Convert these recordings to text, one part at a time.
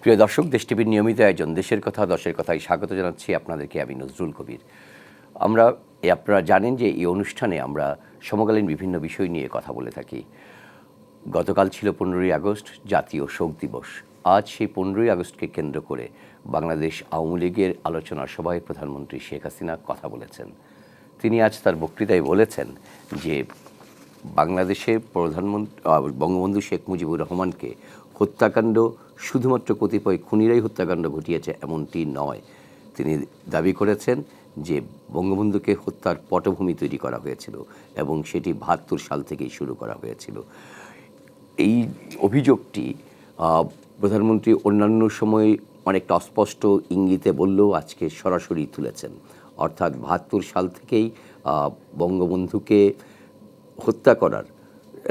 প্রিয় দর্শক, দেশ টিভির নিয়মিত আয়োজন দেশের কথা দশের কথায় স্বাগত জানাচ্ছি আপনাদেরকে। আমি নজরুল কবির। আপনারা জানেন যে এই অনুষ্ঠানে আমরা সমকালীন বিভিন্ন বিষয় নিয়ে কথা বলে থাকি। গতকাল ছিল 15ই আগস্ট, জাতীয় শোক দিবস। আজ সেই 15ই আগস্টকে কেন্দ্র করে বাংলাদেশ আওয়ামী লীগের আলোচনা সভায় প্রধানমন্ত্রী শেখ হাসিনা কথা বলেছেন। তিনি আজ তার বক্তৃতায় বলেছেন যে বাংলাদেশের বঙ্গবন্ধু শেখ মুজিবুর রহমানকে হত্যাকাণ্ড শুধুমাত্র কতিপয় খুনিরাই হত্যাকাণ্ড ঘটিয়েছে এমনটি নয়। তিনি দাবি করেছেন যে বঙ্গবন্ধুকে হত্যার পটভূমি তৈরি করা হয়েছিল এবং সেটি ৭২ সাল থেকেই শুরু করা হয়েছিল। এই অভিযোগটি প্রধানমন্ত্রী অন্যান্য সময় অনেকটা অস্পষ্ট ইঙ্গিতে বললেও আজকে সরাসরি তুলেছেন। অর্থাৎ ৭২ সাল থেকেই বঙ্গবন্ধুকে হত্যা করার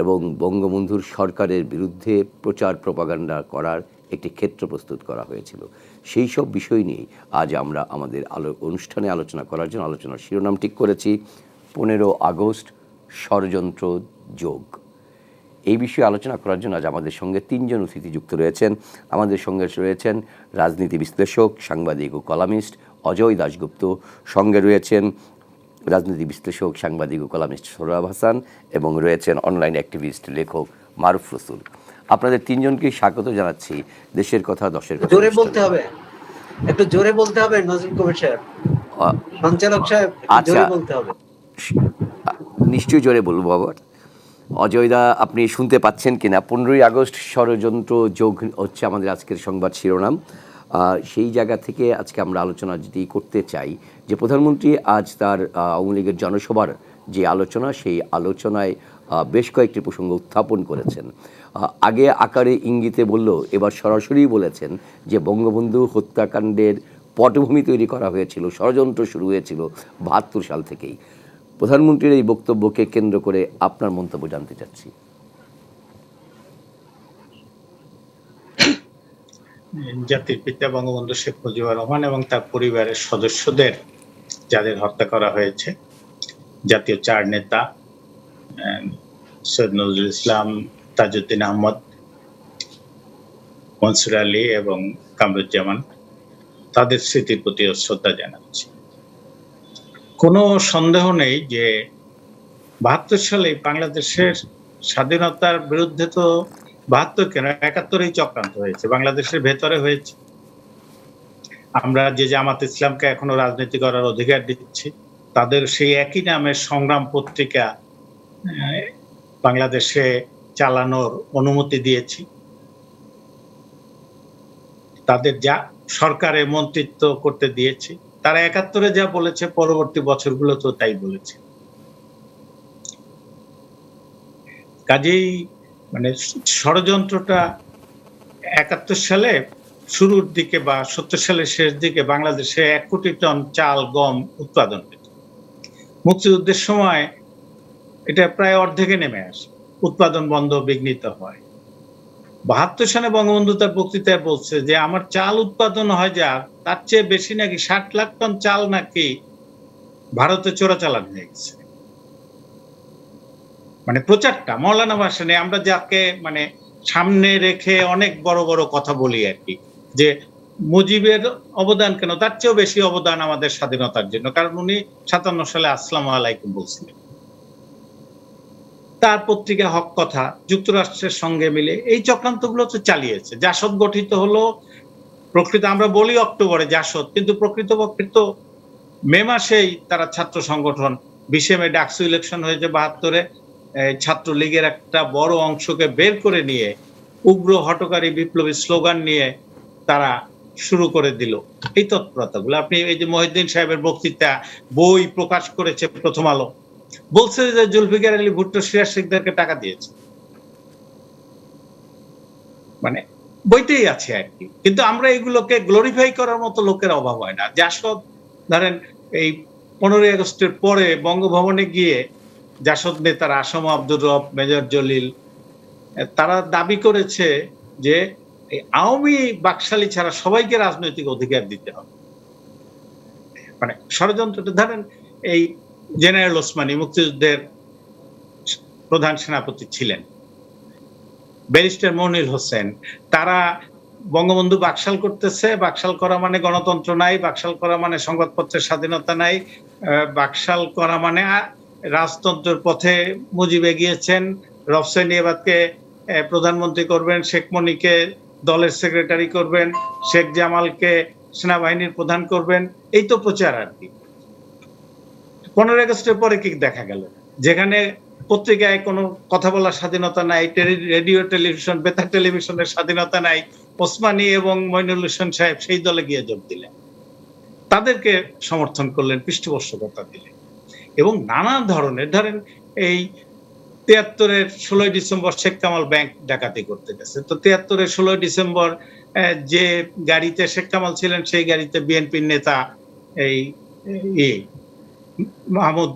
এবং বঙ্গবন্ধুর সরকারের বিরুদ্ধে প্রচার প্রপাগান্ডা করার একটি ক্ষেত্র প্রস্তুত করা হয়েছিল। সেই সব বিষয় নিয়েই আজ আমরা আমাদের অনুষ্ঠানে আলোচনা করার জন্য আলোচনার শিরোনাম ঠিক করেছি 15 আগস্ট ষড়যন্ত্র যোগ। এই বিষয়ে আলোচনা করার জন্য আজ আমাদের সঙ্গে তিনজন অতিথি যুক্ত রয়েছেন। আমাদের সঙ্গে রয়েছেন রাজনীতি বিশ্লেষক, সাংবাদিক ও কলামিস্ট অজয় দাশগুপ্ত। সঙ্গে রয়েছেন রাজনীতি বিশ্লেষক, সাংবাদিক ও কলামিস্ট সোহরাব হাসান এবং রয়েছেন অনলাইন অ্যাক্টিভিস্ট লেখক মারুফ রসুল। আপনাদের তিনজনকে স্বাগত জানাচ্ছি দেশের কথা দশের কথা। জোরে বলতে হবে, একটু জোরে বলতে হবে নজরুল কবির সাহেব, সঞ্চালক সাহেব, জোরে বলতে হবে। নিশ্চয়ই জোরে বলবো। আবার অজয়দা, আপনি শুনতে পাচ্ছেন কিনা? 15ই আগস্ট ষড়যন্ত্র যোগ হচ্ছে আমাদের আজকের সংবাদ শিরোনাম। সেই জায়গা থেকে আজকে আমরা আলোচনা যেটি করতে চাই যে প্রধানমন্ত্রী আজ তার আওয়ামী লীগের জনসভার যে আলোচনা, সেই আলোচনায় বেশ কয়েকটি প্রসঙ্গ উত্থাপন করেছেন। আগে আকারে ইঙ্গিতে বলল, এবার সরাসরি বলেছেন যে বঙ্গবন্ধু হত্যাকাণ্ডের পটভূমি তৈরি করা হয়েছিল, ষড়যন্ত্র শুরু হয়েছিল ৭২ সাল থেকেই। প্রধানমন্ত্রীর এই বক্তব্যকে কেন্দ্র করে আপনার মন্তব্য জানতে চাচ্ছি। জাতির পিতা বঙ্গবন্ধু শেখ মুজিবুর রহমান এবং তার পরিবারের সদস্যদের যাদের হত্যা করা হয়েছে, জাতীয় চার নেতা সৈয়দ নজরুল ইসলাম, তাজউদ্দিন আহমদ, মনসুর আলী এবং কামরুজ্জামান, তাদের স্মৃতির প্রতি শ্রদ্ধা জানাচ্ছি। কোনো সন্দেহ নেই যে ৭২ সালে বাংলাদেশের স্বাধীনতার বিরুদ্ধে তো ৭২ কেন ৭১-ই চক্রান্ত হয়েছে, বাংলাদেশের ভেতরে হয়েছে। আমরা যে জামাত ইসলামকে এখনো রাজনীতি করার অধিকার দিচ্ছি, তাদের সেই একই নামের সংগ্রাম পত্রিকা বাংলাদেশে চালানোর অনুমতি দিয়েছি। তাদের যা সরকারে মন্ত্রিত্ব করতে দিয়েছি, তারা ৭১-এ যা বলেছে পরবর্তী বছরগুলোতেও তাই বলেছে। কাজেই মানে ষড়যন্ত্রটা ৭১ সালে শুরুর দিকে বা ৭০ সালের শেষ দিকে বাংলাদেশে ১ কোটি টন চাল গম উৎপাদন হতো। মুক্তিযুদ্ধের সময় এটা প্রায় অর্ধেকে নেমে আসে, উৎপাদন বন্ধ, বিঘ্নিত হয়। ৭২ সালে বঙ্গবন্ধু তার বক্তৃতায় বলছে যে আমার চাল উৎপাদন হয় যা, তার চেয়ে বেশি নাকি ৬০ লাখ টন চাল নাকি ভারতে চোরাচালান হয়ে গেছে। মানে প্রচারটা মৌলানা ভাসানী, আমরা যাকে মানে সামনে রেখে অনেক বড় বড় কথা বলি আর কি, যে মুজিবের অবদান কেন, তার চেয়েও বেশি অবদান আমাদের স্বাধীনতার জন্য, কারণ উনি ৫৭ সালে আসসালামু আলাইকুম বলছিলেন। তার পত্রিকা হক কথা যুক্তরাষ্ট্রের সঙ্গে মিলে এই চক্রান্তগুলো তো চালিয়েছে। জাসদ গঠিত হলো প্রকৃত, আমরা বলি অক্টোবরে জাসদ, কিন্তু প্রকৃতপক্ষে তো মে মাসেই তারা ছাত্র সংগঠন, ২০ মে ডাকসু ইলেকশন হয়েছে ৭২-এ, ছাত্রলীগের একটা বড় অংশকে বের করে নিয়ে উগ্র হটকারী বিপ্লবী স্লোগান নিয়ে তারা শুরু করে দিল এই তৎপরতাগুলো। আপনি এই যে মহিউদ্দিন সাহেবের বক্তৃতা, বই প্রকাশ করেছে প্রথম আলো, বলছে যে জুলফিকার আলী ভুট্টো সিরাজ শিকদারকে টাকা দিয়েছে, মানে বইতেই আছে আর কি। কিন্তু আমরা এগুলোকে গ্লোরিফাই করার মতো লোকের অভাব হয় না। জাসদ ধরেন এই 15ই আগস্টের পরে বঙ্গভবনে গিয়ে জাসদ নেতারা আসম আব্দুর রব, মেজর জলিল, তারা দাবি করেছে যে আওয়ামী বাকশালী ছাড়া সবাইকে রাজনৈতিক অধিকার দিতে হবে। মানে ষড়যন্ত্রটা ধরেন এই জেনারেল ওসমানী মুক্তিযুদ্ধের প্রধান সেনাপতি ছিলেন, ব্যারিস্টার মনির হোসেন, তারা বঙ্গবন্ধু বাকশাল করতেছে, বাকশাল করা মানে গণতন্ত্র নাই, বাকশাল করা মানে সংবাদপত্রের স্বাধীনতা নাই, বাকশাল করা মানে রাজতন্ত্রের পথে মুজিব এগিয়েছেন, রফসাই নিয়াবাতকে প্রধানমন্ত্রী করবেন, শেখ মনিকে দলের সেক্রেটারি করবেন, শেখ জামালকে সেনাবাহিনীর প্রধান করবেন, এই তো প্রচার আর কি। 15 আগস্টের পরে কি দেখা গেল? যেখানে পত্রিকায় কোনো কথা বলার স্বাধীনতা নাই, রেডিও টেলিভিশন, বেতার টেলিভিশনের স্বাধীনতা নাই, ওসমানী এবং মইনুল হোসেন সাহেব সেই দলে গিয়ে যোগ দিলেন, তাদেরকে সমর্থন করলেন, পৃষ্ঠপোষকতা দিলেন এবং নানা ধরনের, ধরেন এই 73-এর 16 ডিসেম্বর শেখ কামাল ব্যাংক ডাকাতি করতে গেছে, তো 73-এর 16 ডিসেম্বর যে গাড়িতে শেখ কামাল ছিলেন সেই গাড়িতে বিএনপির নেতা এই মাহমুদ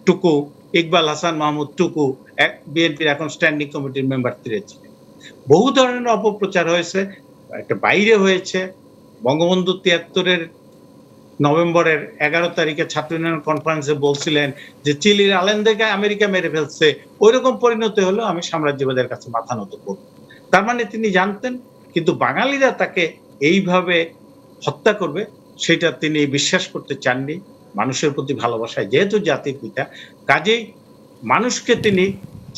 টুকু, ইকবাল হাসান মাহমুদ টুকু, বিএনপির এখন স্ট্যান্ডিং কমিটির মেম্বার ছিলেন। বহু ধরনের অপপ্রচার হয়েছে, একটা বাইরে হয়েছে। বঙ্গবন্ধু 73-এর নভেম্বরের 11 তারিখে ছাত্র ইউনিয়ন কনফারেন্সে বলছিলেন যে চিলির আলেন্দেকে আমেরিকা মেরে ফেলছে, ওইরকম পরিণতি হলো আমি সাম্রাজ্যবাদের কাছে মাথা নত করব। তার মানে তিনি জানতেন, কিন্তু বাঙালিরা তাকে এইভাবে হত্যা করবে সেটা তিনি বিশ্বাস করতে চাননি। মানুষের প্রতি ভালোবাসায় যেহেতু জাতির পিতা, কাজেই মানুষকে তিনি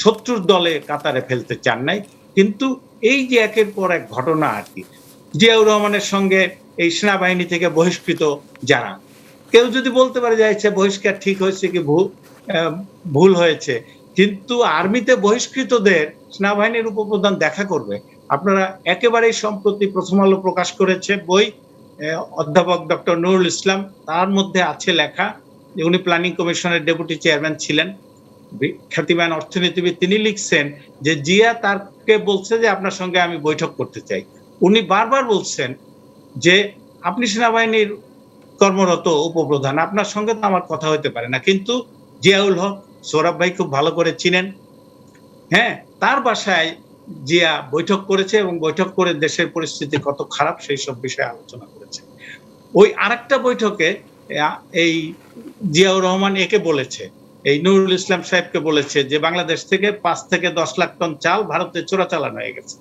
শত্রুর দলে কাতারে ফেলতে চান নাই। কিন্তু এই যে একের পর এক ঘটনা আর কি, জিয়াউর রহমানের সঙ্গে এই সেনাবাহিনী থেকে বহিষ্কৃত যারা, কেউ যদি বলতে পারে যে বহিষ্কার ঠিক হয়েছে কি ভুল হয়েছে, কিন্তু আর্মিতে বহিষ্কৃতদের সেনাবাহিনীর উপপ্রধান দেখা করবে। আপনারা একেবারেই সম্প্রতি প্রথম আলো প্রকাশ করেছে বই, অধ্যাপক ডক্টর নুরুল ইসলাম, তার মধ্যে আছে লেখা, উনি প্ল্যানিং কমিশনের ডেপুটি চেয়ারম্যান ছিলেন, খ্যাতিমান অর্থনীতিবিদ, তিনি লিখছেন যে জিয়া তারকে বলছে যে আপনার সঙ্গে আমি বৈঠক করতে চাই। উনি বারবার বলছেন যে আপনি সেনাবাহিনীর কর্মরত উপপ্রধান, আপনার সঙ্গে তো আমার কথা হতে পারে না। কিন্তু জিয়াউল হক, সৌরভ ভাই খুব ভালো করে চিনেন, হ্যাঁ, তার বাসায় জিয়া বৈঠক করেছে এবং বৈঠক করে দেশের পরিস্থিতি কত খারাপ সেই সব বিষয়ে আলোচনা করেছে। ওই আরেকটা বৈঠকে এই জিয়াউর রহমান একে বলেছে, এই নুরুল ইসলাম সাহেবকে বলেছে যে বাংলাদেশ থেকে 5 থেকে 10 লাখ টন চাল ভারতে চোরাচালান হয়ে গেছে।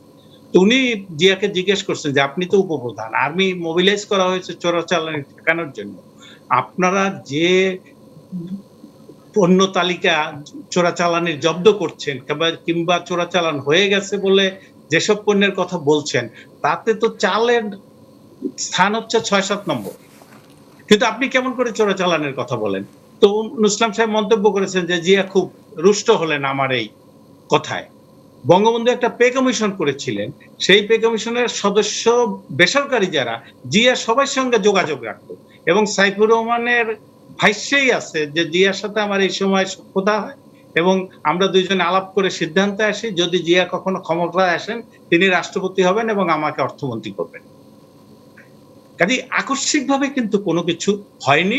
তো উনি জিয়াকে জিজ্ঞেস করছেন যে আপনি তো উপপ্রধান, আর্মি মোবিলাইজ করা হয়েছে চোরাচালান ঠেকানোর জন্য, আপনারা যে পণ্য তালিকা চোরাচালানের জব্দ করছেন কিংবা চোরাচালান হয়ে গেছে বলে যেসব পণ্যের কথা বলছেন, তাতে তো চালের স্থান হচ্ছে 6-7 নম্বর, কিন্তু আপনি কেমন করে চোরাচালানের কথা বলেন? তো ইসলাম সাহেব মন্তব্য করেছেন যে জিয়া খুব রুষ্ট হলেন আমার এই কথায়। বঙ্গবন্ধু একটা পে কমিশন করেছিলেন, সেই পে কমিশনের সদস্য বেসরকারি যারা, জিয়া সবার সঙ্গে যোগাযোগ রাখত এবং সাইফুর রহমানের ভাষ্যেই আছে যে জিয়ার সাথে আমার এই সময় সখ্যতা হয় এবং আমরা দুইজনে আলাপ করে সিদ্ধান্তে আসি যদি জিয়া কখনো ক্ষমতায় আসেন তিনি রাষ্ট্রপতি হবেন এবং আমাকে অর্থমন্ত্রী করবেন। কাজে আকস্মিকভাবে কিন্তু কোনো কিছু হয়নি।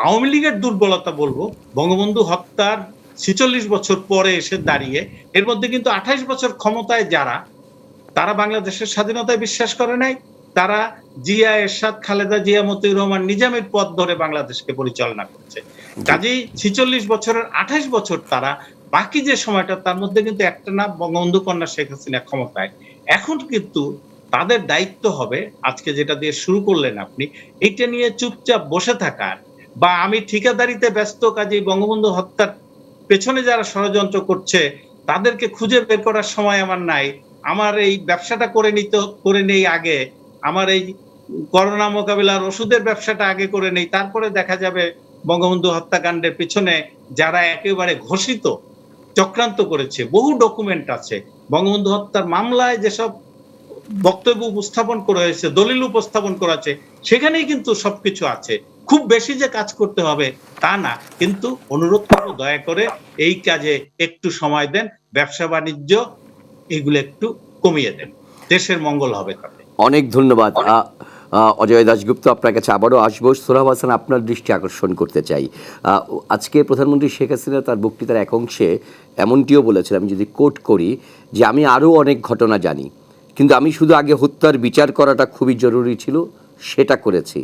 আওয়ামী লীগের দুর্বলতা বলবো, বঙ্গবন্ধু হত্যার 46 বছর পরে এসে দাঁড়িয়ে, এর মধ্যে কিন্তু 28 বছর ক্ষমতায় যারা, তারা বাংলাদেশের স্বাধীনতায় বিশ্বাস করে নাই, তারা জিয়া এরশাদ, খালেদা জিয়া, মতিউর রহমান নিজামের পথ ধরে বাংলাদেশকে পরিচালনা করছে। কাজেই 46 বছরের 28 বছর তারা, বাকি যে সময়টা তার মধ্যে কিন্তু একটা না বঙ্গবন্ধু কন্যা শেখ হাসিনা ক্ষমতায়। এখন কিন্তু তাদের দায়িত্ব হবে, আজকে যেটা দিয়ে শুরু করলেন আপনি, এইটা নিয়ে চুপচাপ বসে থাকার, বা আমি ঠিকাদারিতে ব্যস্ত, কাজেই বঙ্গবন্ধু হত্যার পেছনে যারা ষড়যন্ত্র করছে তাদেরকে খুঁজে বের করার সময় আমার নাই, আমার এই ব্যবসাটা করে নেই আগে, আমার এই করোনা মোকাবিলার ওষুধের ব্যবসাটা আগে করে নেই, তারপরে দেখা যাবে বঙ্গবন্ধু হত্যাকাণ্ডের পিছনে যারা একেবারে ঘোষিত চক্রান্ত করেছে, বহু ডকুমেন্ট আছে। বঙ্গবন্ধু হত্যার মামলায় যেসব বক্তব্য উপস্থাপন করা হয়েছে, দলিল উপস্থাপন করা আছে, সেখানেই কিন্তু সবকিছু আছে। খুব বেশি যে কাজ করতে হবে তা না, কিন্তু অনুরোধ করব দয়া করে এই কাজে একটু সময় দেন, ব্যবসা বাণিজ্য এগুলো একটু কমিয়ে দেন, দেশের মঙ্গল হবে তাতে। অনেক ধন্যবাদ অজয় দাশগুপ্ত, আপনার কাছে আবারও আসবো। সোহরাব হাসান, আপনার দৃষ্টি আকর্ষণ করতে চাই, আজকে প্রধানমন্ত্রী শেখ হাসিনা তার বক্তৃতার এক অংশে এমনটিও বলেছেন, আমি যদি কোট করি, যে আমি আরও অনেক ঘটনা জানি, কিন্তু আমি শুধু আগে হত্যার বিচার করাটা খুবই জরুরি ছিল, সেটা করেছি।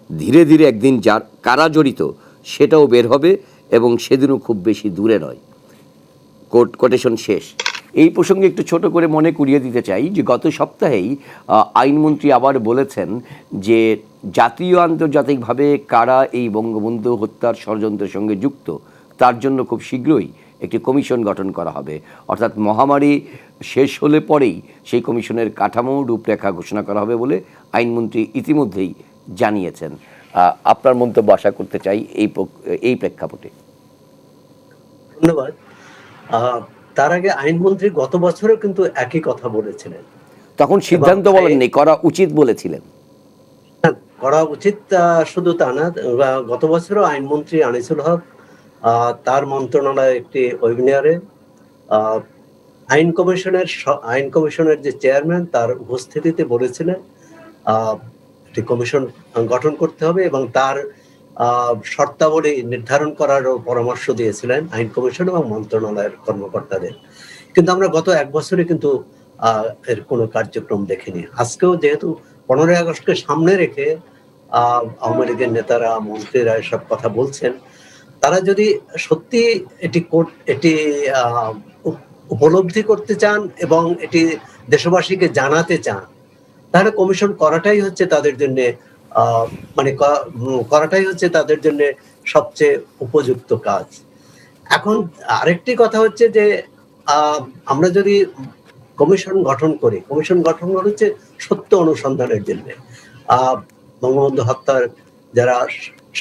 ধীরে ধীরে একদিন যার কারা জড়িত সেটাও বের হবে এবং সেদিনও খুব বেশি দূরে নয়। কোটেশন শেষ। এই প্রসঙ্গে একটু ছোট করে মনে করিয়ে দিতে চাই যে গত সপ্তাহেই আইনমন্ত্রী আবার বলেছেন যে জাতীয় আন্তর্জাতিকভাবে কারা এই বঙ্গবন্ধু হত্যার ষড়যন্ত্রের সঙ্গে যুক্ত তার জন্য খুব শীঘ্রই একটি কমিশন গঠন করা হবে, অর্থাৎ মহামারী শেষ হলে পরেই সেই কমিশনের কাঠামো রূপরেখা ঘোষণা করা হবে বলে আইনমন্ত্রী ইতিমধ্যেই জানিয়েছেন। আপনার মন্তব্য আশা করতে চাই এই প্রেক্ষাপটে। ধন্যবাদ। তার আগে আইনমন্ত্রী গত বছরও কিন্তু একই কথা বলেছিলেন। তখন সিদ্ধান্ত বলেননি, করা উচিত বলেছিলেন। করা উচিত শুধু তা না, গত বছরও আইনমন্ত্রী আনিসুল হক তার মন্ত্রণালয়ে একটি ওয়েবিনারে আইন কমিশনের যে চেয়ারম্যান তার উপস্থিতিতে বলেছিলেন একটি কমিশন গঠন করতে হবে এবং তার শর্তাবলী নির্ধারণ করারও পরামর্শ দিয়েছিলেন আইন কমিশন এবং মন্ত্রণালয়ের কর্মকর্তাদের। কিন্তু আমরা গত এক বছরে কিন্তু এর কোনো কার্যক্রম দেখিনি। আজকেও যেহেতু 15ই আগস্টকে সামনে রেখে আওয়ামী লীগের নেতারা মন্ত্রীরা এসব কথা বলছেন, তারা যদি সত্যি এটি উপলব্ধি করতে চান এবং এটি দেশবাসীকে জানাতে চান, তাহলে কমিশন করাটাই হচ্ছে তাদের জন্য তাদের জন্য সবচেয়ে উপযুক্ত কাজ। এখন আরেকটি কথা হচ্ছে যে আমরা যদি কমিশন গঠন হচ্ছে সত্য অনুসন্ধানের জন্য। বঙ্গবন্ধু হত্যার যারা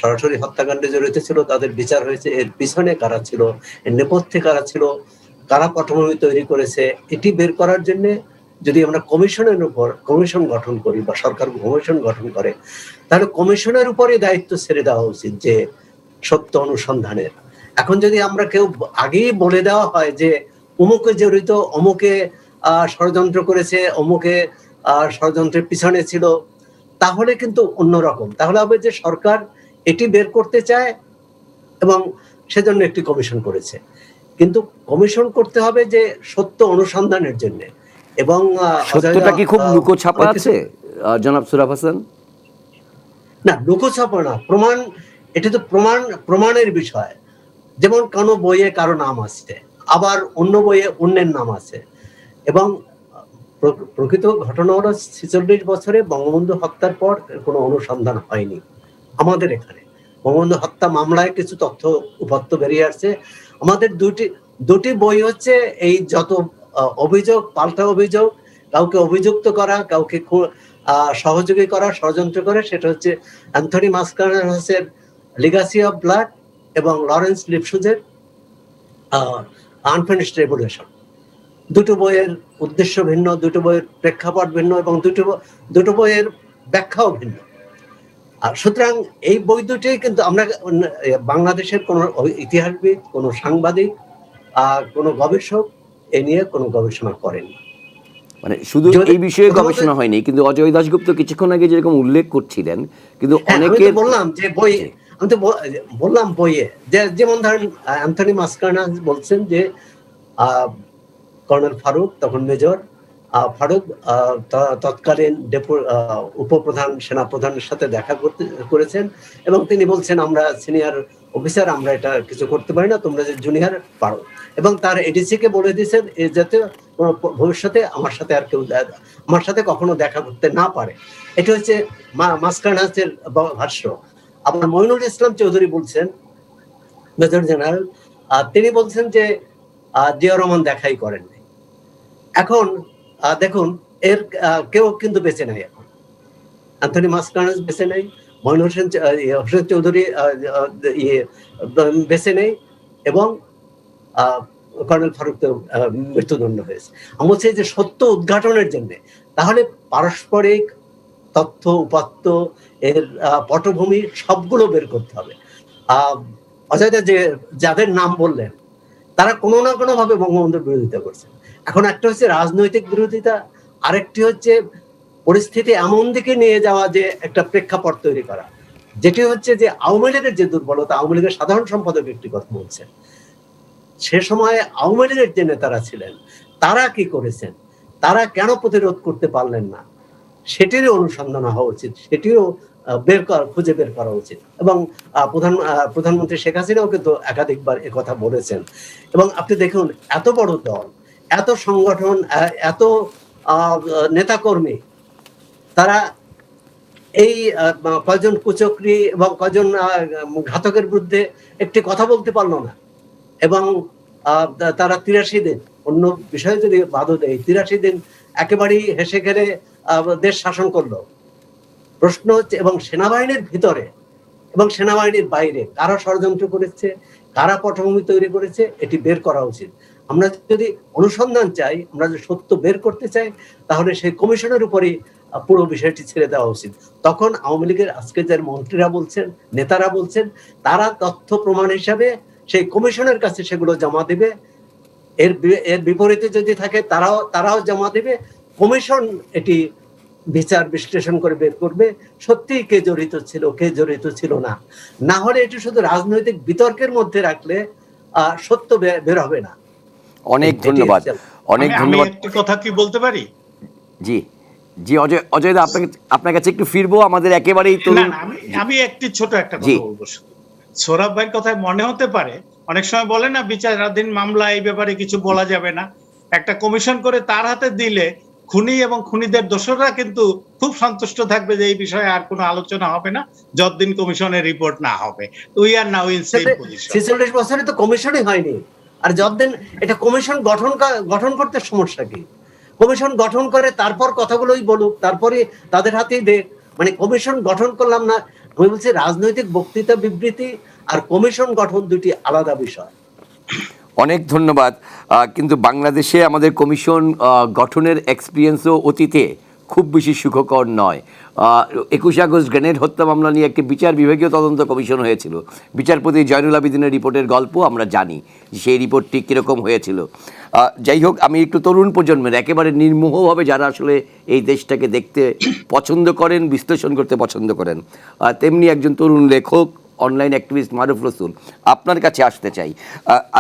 সরাসরি হত্যাকাণ্ডে জড়িত ছিল তাদের বিচার হয়েছে, এর পিছনে কারা ছিল, এর নেপথ্যে কারা ছিল, কারা পটভূমি তৈরি করেছে, এটি বের করার জন্য যদি আমরা কমিশন গঠন করি বা সরকার কমিশন গঠন করে, তাহলে কমিশনের উপরই দায়িত্ব ছেড়ে দেওয়া উচিত যে সত্য অনুসন্ধানের। এখন যদি আমরা কেউ আগেই বলে দেওয়া হয় যে অমুকে জড়িত, অমুকে ষড়যন্ত্র করেছে, অমুকে ষড়যন্ত্রের পিছনে ছিল, তাহলে কিন্তু অন্যরকম। তাহলে হবে যে সরকার এটি বের করতে চায় এবং সেজন্য একটি কমিশন করেছে, কিন্তু কমিশন করতে হবে যে সত্য অনুসন্ধানের জন্য। এবং সত্যটা কি খুব লুকোছাপা আছে জনাব সুরাব হাসান? না, লুকোছাপা না, প্রমাণ। এটা তো প্রমাণের বিষয়। যেমন কোনো বইয়ে কারো নাম আছে, আবার অন্য বইয়ে অন্যের নাম আছে। এবং প্রকৃত ঘটনা হলো 46 বছরে বঙ্গবন্ধু হত্যার পর কোনো অনুসন্ধান হয়নি আমাদের এখানে। বঙ্গবন্ধু হত্যা মামলায় কিছু তথ্য উপাত্ত বেরিয়ে আসছে। আমাদের দুটি বই হচ্ছে এই যত অভিযোগ, পাল্টা অভিযোগ, কাউকে অভিযুক্ত করা, কাউকে সহযোগী করা, ষড়যন্ত্র করে, সেটা হচ্ছে অ্যান্থনি মাসকারেনাসের লিগাসি অফ ব্লাড এবং লরেন্স লিপসুজের আনফিনিশড রেভলিউশন। দুটো বইয়ের উদ্দেশ্য ভিন্ন, দুটো বইয়ের প্রেক্ষাপট ভিন্ন এবং দুটো বইয়ের ব্যাখ্যাও ভিন্ন। আর সুতরাং এই বই দুটি কিন্তু আমরা বাংলাদেশের কোনো ইতিহাসবিদ, কোনো সাংবাদিক, কোনো গবেষক এ নিয়ে কোনো গবেষণা করেন। মানে শুধু এই বিষয়ে গবেষণা হয়নি, কিন্তু অজয় দাশগুপ্ত কিছুক্ষণ আগে যেরকম উল্লেখ করছিলেন, কিন্তু অনেকে বললাম যে বই, আমি তো বললাম বইয়ে যেমন ধরেন অ্যান্থনি মাসকারেনাস বলছেন যে কর্নেল ফারুক, তখন মেজর ফারুক, তৎকালীন উপপ্রধান সেনাপ্রধানের সাথে দেখা করেছেন এবং তিনি বলছেন আমরা সিনিয়র অফিসার, আমরা এটা কিছু করতে পারি না, তোমরা যে জুনিয়র পারো। এবং তার এডিসি কে বলে দিয়েছেন যাতে ভবিষ্যতে আমার সাথে কখনো দেখা করতে না পারে। এটা হচ্ছে মাসকারেনাসের ভাষ্য। আবার মইনুল ইসলাম চৌধুরী বলছেন, মেজর জেনারেল, তিনি বলছেন যে জিয়া রহমান দেখাই করেন। এখন দেখুন, এর কেউ কিন্তু বেঁচে নাই এখন। অ্যান্থনি মাসকারেনাস বেঁচে নেই, মইনুল হোসেন চৌধুরী বেঁচে নেই এবং কর্নেল ফারুক তো মৃত্যুদণ্ড হয়েছে। আমি বলছি যে সত্য উদ্ঘাটনের জন্য তাহলে পারস্পরিক তথ্য উপাত্ত, এর পটভূমি সবগুলো বের করতে হবে। অজয়দা যে যাদের নাম বললেন তারা কোনো না কোনো ভাবে বঙ্গবন্ধুর বিরোধিতা করছে। এখন একটা হচ্ছে রাজনৈতিক বিরোধিতা, আরেকটি হচ্ছে পরিস্থিতি এমন দিকে নিয়ে যাওয়া যে একটা প্রেক্ষাপট তৈরি করা, যেটি হচ্ছে যে আওয়ামী লীগের যে দুর্বলতা, আওয়ামী লীগের সাধারণ সম্পাদক একটি কথা বলছেন, সে সময় আওয়ামী লীগের যে নেতারা ছিলেন তারা কি করেছেন, তারা কেন প্রতিরোধ করতে পারলেন না, সেটিরও অনুসন্ধান হওয়া উচিত, সেটিও খুঁজে বের করা উচিত। এবং প্রধানমন্ত্রী শেখ হাসিনাও কিন্তু একাধিকবার কথা বলেছেন। এবং আপনি দেখুন, এত বড় দল, এত সংগঠন, এত নেতাকর্মী, তারা এই কয়জন কুচক্রী এবং কয়জন ঘাতকের বিরুদ্ধে একটি কথা বলতে পারলো না। এবং তারা 83 দিন, অন্য বিষয়ে যদি বাধা দেয়, 83 দিন একেবারেই হেসে খেলে দেশ শাসন করলো। প্রশ্ন হচ্ছে, এবং সেনাবাহিনীর ভিতরে এবং সেনাবাহিনীর বাইরে কারা ষড়যন্ত্র করেছে, কারা পটভূমি তৈরি করেছে, এটি বের করা উচিত। আমরা যদি অনুসন্ধান চাই, আমরা যদি সত্য বের করতে চাই, তাহলে সেই কমিশনের উপরই পুরো বিষয়টি ছেড়ে দেওয়া উচিত। তখন আওয়ামী লীগের আজকে যে মন্ত্রীরা বলছেন, নেতারা বলছেন, তারা তথ্য প্রমাণ হিসাবে সেই কমিশনের কাছে সেগুলো জমা দেবে। এর বিপরীতে যদি থাকে তারাও জমা দেবে। কমিশন এটি বিচার বিশ্লেষণ করে বের করবে সত্যিই কে জড়িত ছিল, কে জড়িত ছিল না। না হলে এটি শুধু রাজনৈতিক বিতর্কের মধ্যে রাখলে সত্য বের হবে না। অনেক ধন্যবাদ, অনেক ধন্যবাদ। একটি কথা কি বলতে পারি? জি জি, অজয় দা, আপনার কাছে একটু ফিরবো। আমাদের একেবারেই তরুণ, আমি একটি ছোট একটা কথা বলবো। সোহরাব ভাইয়ের কথায় মনে হতে পারে, অনেক সময় বলে না বিচারাধীন মামলা, এই ব্যাপারে কিছু বলা যাবে না। একটা কমিশন করে তার হাতে দিলে খুনি এবং খুনিদের দোষরা কিন্তু খুব সন্তুষ্ট থাকবে যে এই বিষয়ে আর কোনো আলোচনা হবে না যতদিন কমিশনের রিপোর্ট না হবে। We are now in same position. 46 বছরে তো কমিশনই হয়নি, আর যতদিন এটা কমিশন গঠন করতে সমস্যা কি? কমিশন গঠন করে তারপর কথাগুলোই বলুক, তারপরে তাদের হাতেই দেখ। মানে কমিশন গঠন করলাম না, আমি বলছি রাজনৈতিক বক্তৃতা বিবৃতি আর কমিশন গঠন দুটি আলাদা বিষয়। অনেক ধন্যবাদ। কিন্তু বাংলাদেশে আমাদের কমিশন গঠনের এক্সপিরিয়েন্সও অতীতে খুব বেশি সুখকর নয়। 21 আগস্ট গ্রেনেড হত্যা মামলা নিয়ে একটি বিচার বিভাগীয় তদন্ত কমিশন হয়েছিল। বিচারপতি জয়নুল আবেদিনের রিপোর্টের গল্প আমরা জানি, সেই রিপোর্টটি কীরকম হয়েছিল। যাই হোক, আমি একটু তরুণ প্রজন্মের, একেবারে নির্মোহভাবে যারা আসলে এই দেশটাকে দেখতে পছন্দ করেন, বিশ্লেষণ করতে পছন্দ করেন, তেমনি একজন তরুণ লেখক, অনলাইন অ্যাক্টিভিস্ট মারুফ রসুল, আপনার কাছে আসতে চাই।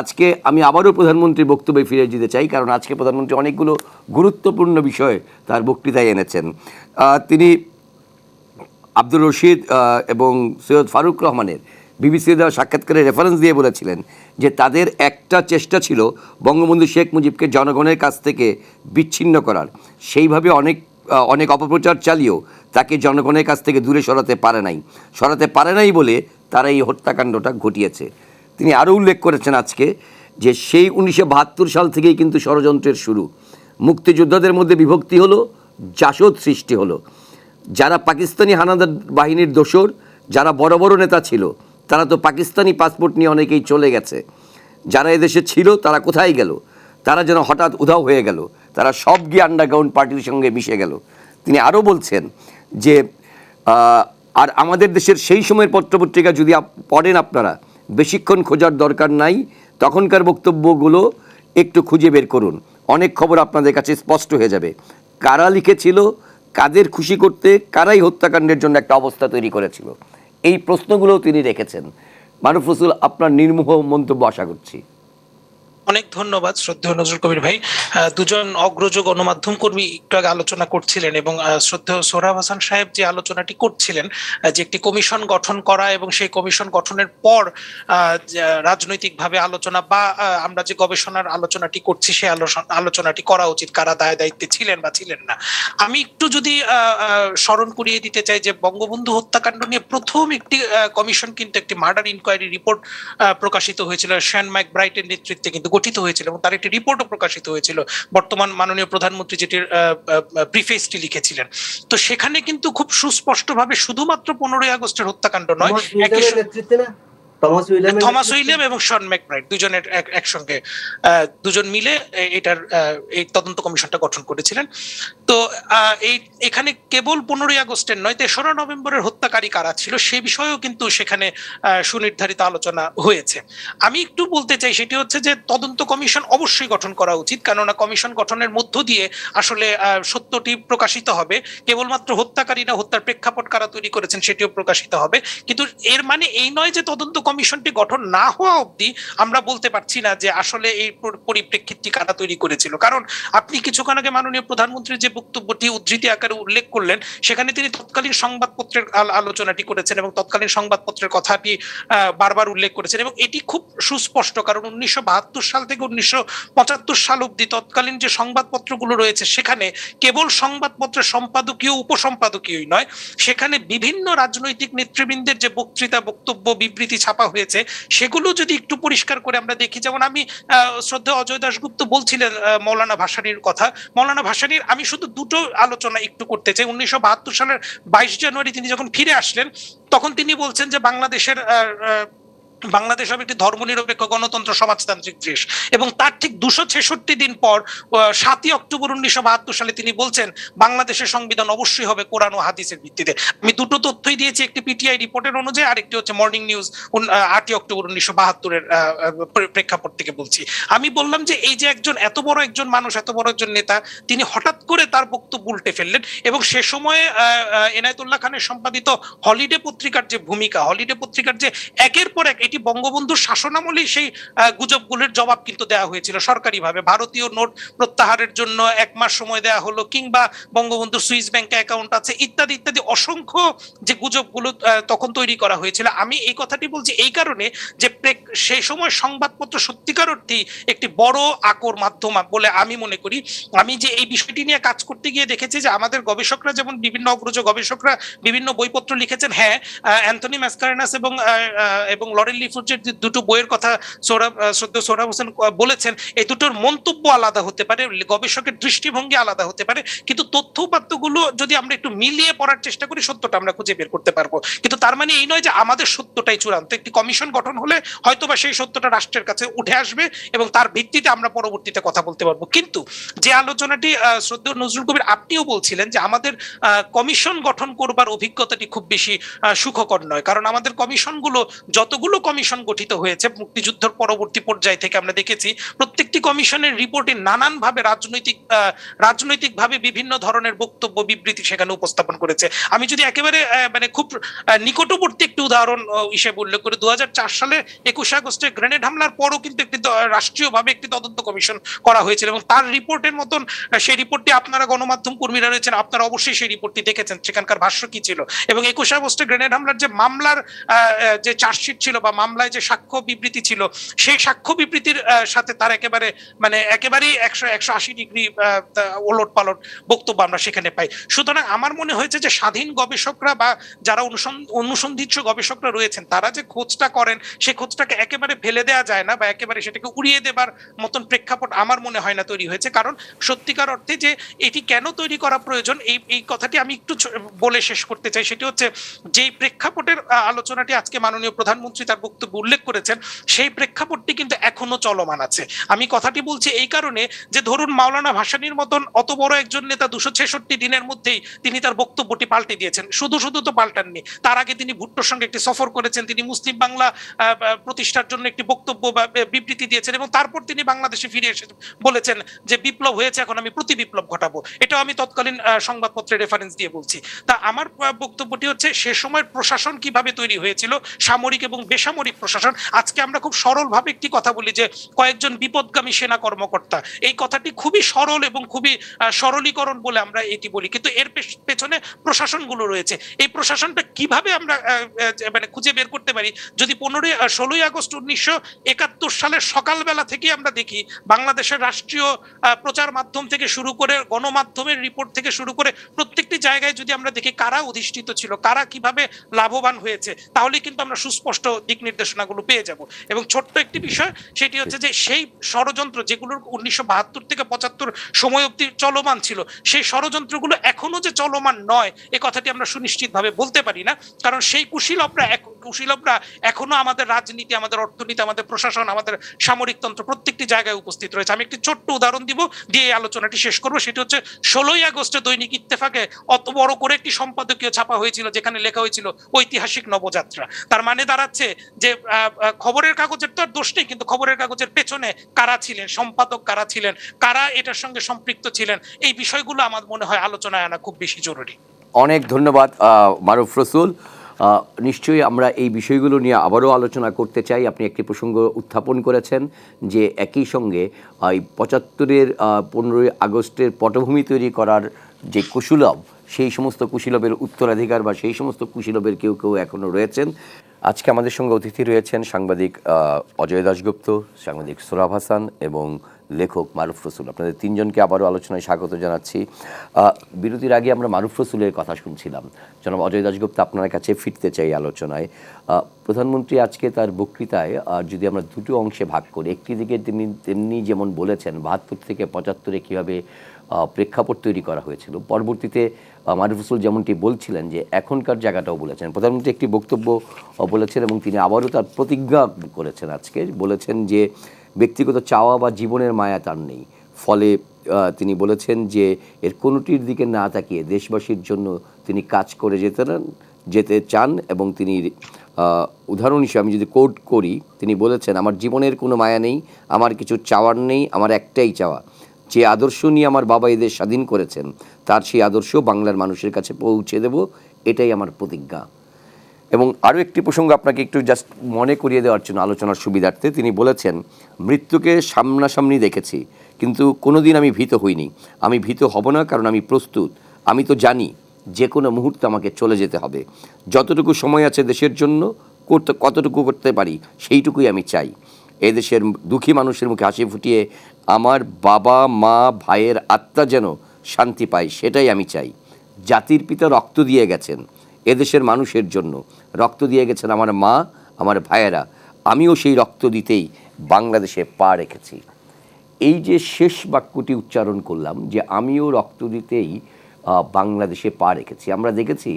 আজকে আমি আবারও প্রধানমন্ত্রীর বক্তব্যে ফিরে যেতে চাই, কারণ আজকে প্রধানমন্ত্রী অনেকগুলো গুরুত্বপূর্ণ বিষয় তার বক্তৃতায় এনেছেন। তিনি আব্দুর রশিদ এবং সৈয়দ ফারুক রহমানের বিবিসি দেওয়া সাক্ষাৎকারে রেফারেন্স দিয়ে বলেছিলেন যে তাদের একটা চেষ্টা ছিল বঙ্গবন্ধু শেখ মুজিবকে জনগণের কাছ থেকে বিচ্ছিন্ন করার, সেইভাবে অনেক অপপ্রচার চালিয়েও তাকে জনগণের কাছ থেকে দূরে সরাতে পারে নাই বলে তারা এই হত্যাকাণ্ডটা ঘটিয়েছে। তিনি আরও উল্লেখ করেছেন আজকে যে সেই 1972 সাল থেকেই কিন্তু ষড়যন্ত্রের শুরু। মুক্তিযোদ্ধাদের মধ্যে বিভক্তি হলো, জাসদ সৃষ্টি হলো। যারা পাকিস্তানি হানাদার বাহিনীর দোসর, যারা বড় বড় নেতা ছিল, তারা তো পাকিস্তানি পাসপোর্ট নিয়ে অনেকেই চলে গেছে। যারা এদেশে ছিল তারা কোথায় গেল? তারা যেন হঠাৎ উধাও হয়ে গেল, তারা সব গিয়ে আন্ডারগ্রাউন্ড পার্টির সঙ্গে মিশে গেল। তিনি আরও বলছেন যে আর আমাদের দেশের সেই সময়ের পত্রপত্রিকা যদি পড়েন আপনারা, বেশিক্ষণ খোঁজার দরকার নাই, তখনকার বক্তব্যগুলো একটু খুঁজে বের করুন, অনেক খবর আপনাদের কাছে স্পষ্ট হয়ে যাবে। কারা লিখেছিল, কাদের খুশি করতে, কারাই হত্যাকাণ্ডের জন্য একটা অবস্থা তৈরি করেছিল, এই প্রশ্নগুলোও তিনি রেখেছেন। মারুফ রসুল, আপনার নির্মোহ মন্তব্য আশা করছি। অনেক ধন্যবাদ শ্রদ্ধেয় নজরুল কবির ভাই। দুজন অগ্রজ গণমাধ্যম কর্মী একটু আগে আলোচনা করছিলেন এবং শ্রদ্ধেয় সোহরাব হাসান সাহেব যে আলোচনাটি করছিলেন যে একটি কমিশন গঠন করা এবং সেই কমিশন গঠনের পর রাজনৈতিকভাবে আলোচনা বা আমরা যে গবেষণার আলোচনাটি করছি সেই আলোচনাটি করা উচিত, কারা দায় দায়িত্বে ছিলেন বা ছিলেন না। আমি একটু যদি স্মরণ করিয়ে দিতে চাই যে বঙ্গবন্ধু হত্যাকাণ্ড নিয়ে প্রথম একটি কমিশন কিন্তু একটি মার্ডার ইনকোয়ারি রিপোর্ট প্রকাশিত হয়েছিল, শ্যান ম্যাকব্রাইটের নেতৃত্বে কিন্তু গঠিত হয়েছিল এবং তার একটি রিপোর্টও প্রকাশিত হয়েছিল, বর্তমান মাননীয় প্রধানমন্ত্রী যেটির প্রিফেসটি লিখেছিলেন। তো সেখানে কিন্তু খুব সুস্পষ্টভাবে শুধুমাত্র 15ই আগস্টের হত্যাকাণ্ড নয়, থমাস উইলিয়াম এবং শন ম্যাকব্রাইট দুজনের একসঙ্গে দুজন মিলে এটার এই তদন্ত কমিশনটা গঠন করেছিলেন। তো এখানে কেবল 15ই আগস্টের নয়, 3রা নভেম্বরের হত্যাকারী কারা ছিল সে বিষয়েও কিন্তু সেখানে সুনির্ধারিত আলোচনা হয়েছে। আমি একটু বলতে চাই সেটি হচ্ছে যে তদন্ত কমিশন অবশ্যই গঠন করা উচিত, কেননা কমিশন গঠনের মধ্য দিয়ে আসলে সত্যটি প্রকাশিত হবে। কেবলমাত্র হত্যাকারী না, হত্যার প্রেক্ষাপট কারা তৈরি করেছেন সেটিও প্রকাশিত হবে। কিন্তু এর মানে এই নয় যে তদন্ত কমিশনটি গঠন না হওয়া অবধি আমরা বলতে পারছি না যে আসলে এই পরিপ্রেক্ষিতটি কারা তৈরি করেছিল। কারণ আপনি কিছুক্ষণ আগে মাননীয় প্রধানমন্ত্রীর যে বক্তব্যটি উদ্ধৃতি আকারে উল্লেখ করলেন, সেখানে তিনি তৎকালীন সংবাদপত্রের আলোচনাটি করেছেন এবং তৎকালীন সংবাদপত্রের কথাটি বারবার উল্লেখ করেছেন, এবং এটি খুব সুস্পষ্ট। কারণ 1972 সাল থেকে 1975 সাল অবধি তৎকালীন যে সংবাদপত্রগুলো রয়েছে সেখানে কেবল সংবাদপত্রের সম্পাদকীয় উপসম্পাদকীয়ই নয়, সেখানে বিভিন্ন রাজনৈতিক নেতৃবৃন্দের যে বক্তৃতা, বক্তব্য, বিবৃতি ছাপা হয়েছে সেগুলো যদি একটু পরিষ্কার করে আমরা দেখি, যেমন আমি শ্রদ্ধেয় অজয় দাশগুপ্ত বলছিলেন মৌলানা ভাসানীর কথা। মৌলানা ভাসানীর আমি শুধু দুটো আলোচনা একটু করতে চাই। 1972 সালের 22 জানুয়ারি তিনি যখন ফিরে আসলেন, তখন তিনি বলছেন যে বাংলাদেশ হবে একটি ধর্মনিরপেক্ষ গণতন্ত্র সমাজতান্ত্রিক দেশ, এবং তার ঠিক 266 দিন পর 7ই অক্টোবর 1972 সালে তিনি বলছেন বাংলাদেশের সংবিধান অবশ্যই হবে কোরআন ও হাদিসের ভিত্তিতে। আমি দুটো তথ্যই দিয়েছি, একটি পিটিআই রিপোর্টের অনুযায়ী, আরেকটি হচ্ছে মর্নিং নিউজ 8ই অক্টোবর 1972 প্রেক্ষাপট থেকে বলছি। আমি বললাম যে এই যে এত বড় একজন মানুষ, এত বড় একজন নেতা, তিনি হঠাৎ করে তার বক্তব্য উল্টে ফেললেন, এবং সে সময়ে এনায়েতুল্লাহ খানের সম্পাদিত হলিডে পত্রিকার যে ভূমিকা, হলিডে পত্রিকার যে একের পর এক, এটি বঙ্গবন্ধুর শাসনামলেই সেই গুজবগুলোর জবাব কিন্তু দেওয়া হয়েছিল সরকারিভাবে। ভারতীয় নোট প্রত্যাহারের জন্য 1 মাস সময় দেওয়া হলো, কিংবা বঙ্গবন্ধুর সুইস ব্যাংকে অ্যাকাউন্ট আছে, ইত্যাদি ইত্যাদি অসংখ্য যে গুজবগুলো তখন তৈরি করা হয়েছিল। আমি এই কথাটি বলছি এই কারণে যে সেই সময় সংবাদপত্র সত্যিকার অর্থেই একটি বড় আকর মাধ্যম বলে আমি মনে করি। আমি যে এই বিষয়টি নিয়ে কাজ করতে গিয়ে দেখেছি যে আমাদের গবেষকরা, যেমন বিভিন্ন অগ্রজ গবেষকরা বিভিন্ন বইপত্র লিখেছেন। হ্যাঁ, অ্যান্থনি ম্যাসকারেনাস এবং লরেন লিফোর্জের দুটো বইয়ের কথা শ্রদ্ধেয় সোহরাব হোসেন বলেছেন। এই দুটোর মন্তব্য আলাদা হতে পারে, গবেষকের দৃষ্টিভঙ্গি আলাদা হতে পারে, কিন্তু তথ্য উপাত্তগুলো যদি আমরা একটু মিলিয়ে পড়ার চেষ্টা করি, সত্যটা আমরা খুঁজে বের করতে পারবো। কিন্তু তার মানে এই নয় যে আমাদের সত্যটাই চূড়ান্ত। একটি কমিশন গঠন হলে হয়তোবা সেই সত্যটা রাষ্ট্রের কাছে উঠে আসবে এবং তার ভিত্তিতে আমরা পরবর্তীতে কথা বলতে পারবো। কিন্তু যে আলোচনাটি শ্রদ্ধেয় নজরুল কবির আপনিও বলছিলেন যে আমাদের কমিশন গঠন করবার অভিজ্ঞতাটি খুব বেশি সুখকর নয়, কারণ আমাদের কমিশনগুলো, যতগুলো কমিশন গঠিত হয়েছে মুক্তিযুদ্ধের পরবর্তী পর্যায় থেকে আমরা দেখেছি, প্রত্যেকটি কমিশনের রিপোর্টে নানানভাবে রাজনৈতিকভাবে বিভিন্ন ধরনের বক্তব্য, বিবৃতি সেখানে উপস্থাপন করেছে। আমি যদি একেবারে মানে খুব নিকটবর্তী একটি উদাহরণ হিসেবে উল্লেখ করি, 2004 সালে 21 আগস্টে গ্রেনেড হামলার পরও কিন্তু একটি রাষ্ট্রীয়ভাবে একটি তদন্ত কমিশন করা হয়েছিল, এবং তার রিপোর্টের মতন সেই রিপোর্টটি আপনারা গণমাধ্যম কর্মীরা রয়েছেন, আপনারা অবশ্যই সেই রিপোর্টটি দেখেছেন, সেখানকার ভাষ্য কি ছিল। এবং 21 আগস্টে গ্রেনেড হামলার যে মামলার যে চার্জশিট ছিল বা মামলায় যে সাক্ষ্য বিবৃতি ছিল, সেই সাক্ষ্য বিবৃতির সাথে তার একেবারেই 180 ডিগ্রি ওলট পালট বক্তব্য আমরা সেখানে পাই। সুতরাং আমার মনে হয়েছে যে স্বাধীন গবেষকরা বা যারা অনুসন্ধিৎস গবেষকরা রয়েছেন, তারা যে খোঁজটা করেন, সেই খোঁজটাকে একেবারে ফেলে দেওয়া যায় না বা একেবারে সেটাকে উড়িয়ে দেবার মতন প্রেক্ষাপট আমার মনে হয় না তৈরি হয়েছে। কারণ সত্যিকার অর্থে যে এটি কেন তৈরি করা প্রয়োজন, এই কথাটি আমি একটু বলে শেষ করতে চাই। সেটি হচ্ছে, যেই প্রেক্ষাপটের আলোচনাটি আজকে মাননীয় প্রধানমন্ত্রী তার বক্তব্য উল্লেখ করেছেন, সেই প্রেক্ষাপটটি কিন্তু এখনো চলমান আছে। আমি কথাটি বলছি এই কারণে যে ধরুন মাওলানা ভাসানীর মতন অত বড় একজন নেতা 266 দিনের মধ্যেই তিনি তার বক্তব্যটি পাল্টে দিয়েছেন। শুধু তো পাল্টাননি, তার আগে তিনি ভুট্টোর সঙ্গে একটি সফর করেছেন, তিনি মুসলিম বাংলা প্রতিষ্ঠার জন্য একটি বক্তব্য বা বিবৃতি দিয়েছেন, এবং তারপর তিনি বাংলাদেশে ফিরে এসে বলেছেন যে বিপ্লব হয়েছে, এখন আমি প্রতি বিপ্লব ঘটাবো। এটাও আমি তৎকালীন সংবাদপত্রের রেফারেন্স দিয়ে বলছি। তা আমার বক্তব্যটি হচ্ছে, সে সময়ের প্রশাসন কিভাবে তৈরি হয়েছিল, সামরিক এবং বেসামরিক প্রশাসন। আজকে আমরা খুব সরলভাবে একটি কথা বলি যে কয়েকজন বিপদগামী সেনা কর্মকর্তা, এই কথাটি খুবই সরল এবং খুবই সরলীকরণ বলে আমরা এটি বলি, কিন্তু এর পেছনে প্রশাসনগুলো রয়েছে। এই প্রশাসনটা কিভাবে আমরা মানে খুঁজে বের করতে পারি, যদি 16ই আগস্ট 1971 সালের সকালবেলা থেকে আমরা দেখি, বাংলাদেশের রাষ্ট্রীয় প্রচার মাধ্যম থেকে শুরু করে গণমাধ্যমের রিপোর্ট থেকে শুরু করে প্রত্যেকটি জায়গায় যদি আমরা দেখি কারা অধিষ্ঠিত ছিল, কারা কিভাবে লাভবান হয়েছে, তাহলে কিন্তু আমরা সুস্পষ্ট দিক নির্দেশনাগুলো পেয়ে যাব। এবং ছোট্ট একটি বিষয়, সেটি হচ্ছে যে সেই ষড়যন্ত্র যেগুলোর 1972 থেকে 75 সময় অবধি চলমান ছিল, সেই ষড়যন্ত্রগুলো এখনো যে চলমান নয়, এ কথাটি আমরা সুনিশ্চিতভাবে বলতে পারি না। কারণ সেই কুশীলবরা এখনো আমাদের রাজনীতি, আমাদের অর্থনীতি, আমাদের প্রশাসন, আমাদের সামরিকতন্ত্র প্রত্যেকটি জায়গায় উপস্থিত রয়েছে। আমি একটি ছোট্ট উদাহরণ দিব, দিয়ে আলোচনাটি শেষ করবো। সেটি হচ্ছে 16ই আগস্টে দৈনিক ইত্তেফাকে অত বড় করে একটি সম্পাদকীয় ছাপা হয়েছিল, যেখানে লেখা হয়েছিল ঐতিহাসিক নবযাত্রা। তার মানে দাঁড়াচ্ছে যে খবরের কাগজের তো আর দোষ নেই, কিন্তু খবরের কাগজের পেছনে কারা ছিলেন, সম্পাদক কারা ছিলেন, কারা এটার সঙ্গে সম্পৃক্ত ছিলেন, এই বিষয়গুলো আমার মনে হয় আলোচনায় আনা খুব বেশি জরুরি। অনেক ধন্যবাদ মারুফ রসুল। নিশ্চয়ই আমরা এই বিষয়গুলো নিয়ে আবারও আলোচনা করতে চাই। আপনি একটি প্রসঙ্গ উত্থাপন করেছেন যে একই সঙ্গে এই ৭৫-এর ১৫ই আগস্টের পটভূমি তৈরি করার যে কুশীলব, সেই সমস্ত কুশীলবের উত্তরাধিকার বা সেই সমস্ত কুশীলবের কেউ কেউ এখনও রয়েছেন। আজকে আমাদের সঙ্গে অতিথি রয়েছেন সাংবাদিক অজয় দাশগুপ্ত, সাংবাদিক সোহরাব হাসান এবং লেখক মারুফ রসুল। আপনাদের তিনজনকে আবারও আলোচনায় স্বাগত জানাচ্ছি। বিরতির আগে আমরা মারুফ রসুলের কথা শুনছিলাম। জনাব অজয় দাশগুপ্ত, আপনার কাছে ফিরতে চাই আলোচনায়। প্রধানমন্ত্রী আজকে তার বক্তৃতায় যদি আমরা দুটো অংশে ভাগ করি, একটি দিকে তেমনি যেমন বলেছেন ৭২ থেকে ৭৫-এ কীভাবে প্রেক্ষাপট তৈরি করা হয়েছিল, পরবর্তীতে মারুফ রসুল যেমনটি বলছিলেন যে এখনকার জায়গাটাও বলেছেন। প্রধানমন্ত্রী একটি বক্তব্য বলেছেন এবং তিনি আবারও তার প্রতিজ্ঞা করেছেন। আজকে বলেছেন যে ব্যক্তিগত চাওয়া বা জীবনের মায়া তার নেই, ফলে তিনি বলেছেন যে এর কোনোটির দিকে না তাকিয়ে দেশবাসীর জন্য তিনি কাজ করে যেতে চান। এবং তিনি উদাহরণ হিসেবে আমি যদি কোট করি, তিনি বলেছেন, আমার জীবনের কোনো মায়া নেই, আমার কিছু চাওয়ার নেই, আমার একটাই চাওয়া, যে আদর্শ নিয়ে আমার বাবা এদের স্বাধীন করেছেন তার সেই আদর্শ বাংলার মানুষের কাছে পৌঁছে দেব, এটাই আমার প্রতিজ্ঞা। এবং আরও একটি প্রসঙ্গ আপনাকে একটু জাস্ট মনে করিয়ে দেওয়ার জন্য আলোচনার সুবিধার্থে, তিনি বলেছেন, মৃত্যুকে সামনাসামনি দেখেছি কিন্তু কোনো দিন আমি ভীত হইনি, আমি ভীত হব না, কারণ আমি প্রস্তুত। আমি তো জানি যে কোনো মুহূর্তে আমাকে চলে যেতে হবে। যতটুকু সময় আছে দেশের জন্য কতটুকু করতে পারি সেইটুকুই আমি চাই। এদেশের দুঃখী মানুষের মুখে হাসি ফুটিয়ে আমার বাবা মা ভাইয়ের আত্মা যেন শান্তি পায়, সেটাই আমি চাই। জাতির পিতা রক্ত দিয়ে গেছেন এদেশের মানুষের জন্য, রক্ত দিয়ে গেছেন আমার মা, আমার ভাইয়েরা, আমিও সেই রক্ত দিতেই বাংলাদেশে পা রেখেছি। এই যে শেষ বাক্যটি উচ্চারণ করলাম যে আমিও রক্ত দিতেই বাংলাদেশে পা রেখেছি, আমরা দেখেছি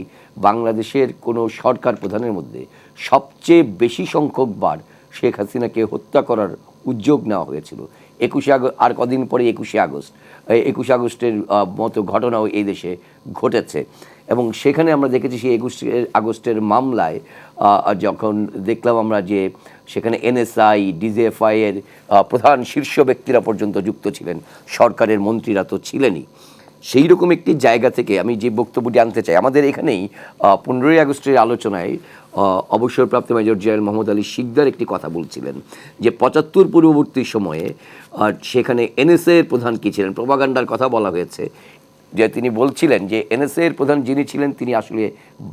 বাংলাদেশের কোনো সরকার প্রধানের মধ্যে সবচেয়ে বেশি সংখ্যকবার শেখ হাসিনাকে হত্যা করার উদ্যোগ নেওয়া হয়েছিল। 21শে আগস্ট, আর কদিন পরে 21শে আগস্টের মতো ঘটনাও এই দেশে ঘটেছে। এবং সেখানে আমরা দেখেছি সেই 21শে আগস্টের মামলায় যখন দেখলাম আমরা যে সেখানে এনএসআই, ডিজিএফআই এর প্রধান শীর্ষ ব্যক্তিরা পর্যন্ত যুক্ত ছিলেন, সরকারের মন্ত্রীরা তো ছিলেনই। সেই রকম একটি জায়গা থেকে আমি যে বক্তব্যটি আনতে চাই, আমাদের এখানেই 15ই আগস্টের আলোচনায় অবসরপ্রাপ্ত মেজর জেনারেল মোহাম্মদ আলী শিকদার একটি কথা বলছিলেন যে ৭৫ পূর্ববর্তী সময়ে সেখানে এনএসএ এর প্রধান কী ছিলেন, প্রোপাগান্ডার কথা বলা হয়েছে, যে তিনি বলছিলেন যে এনএসএ এর প্রধান যিনি ছিলেন তিনি আসলে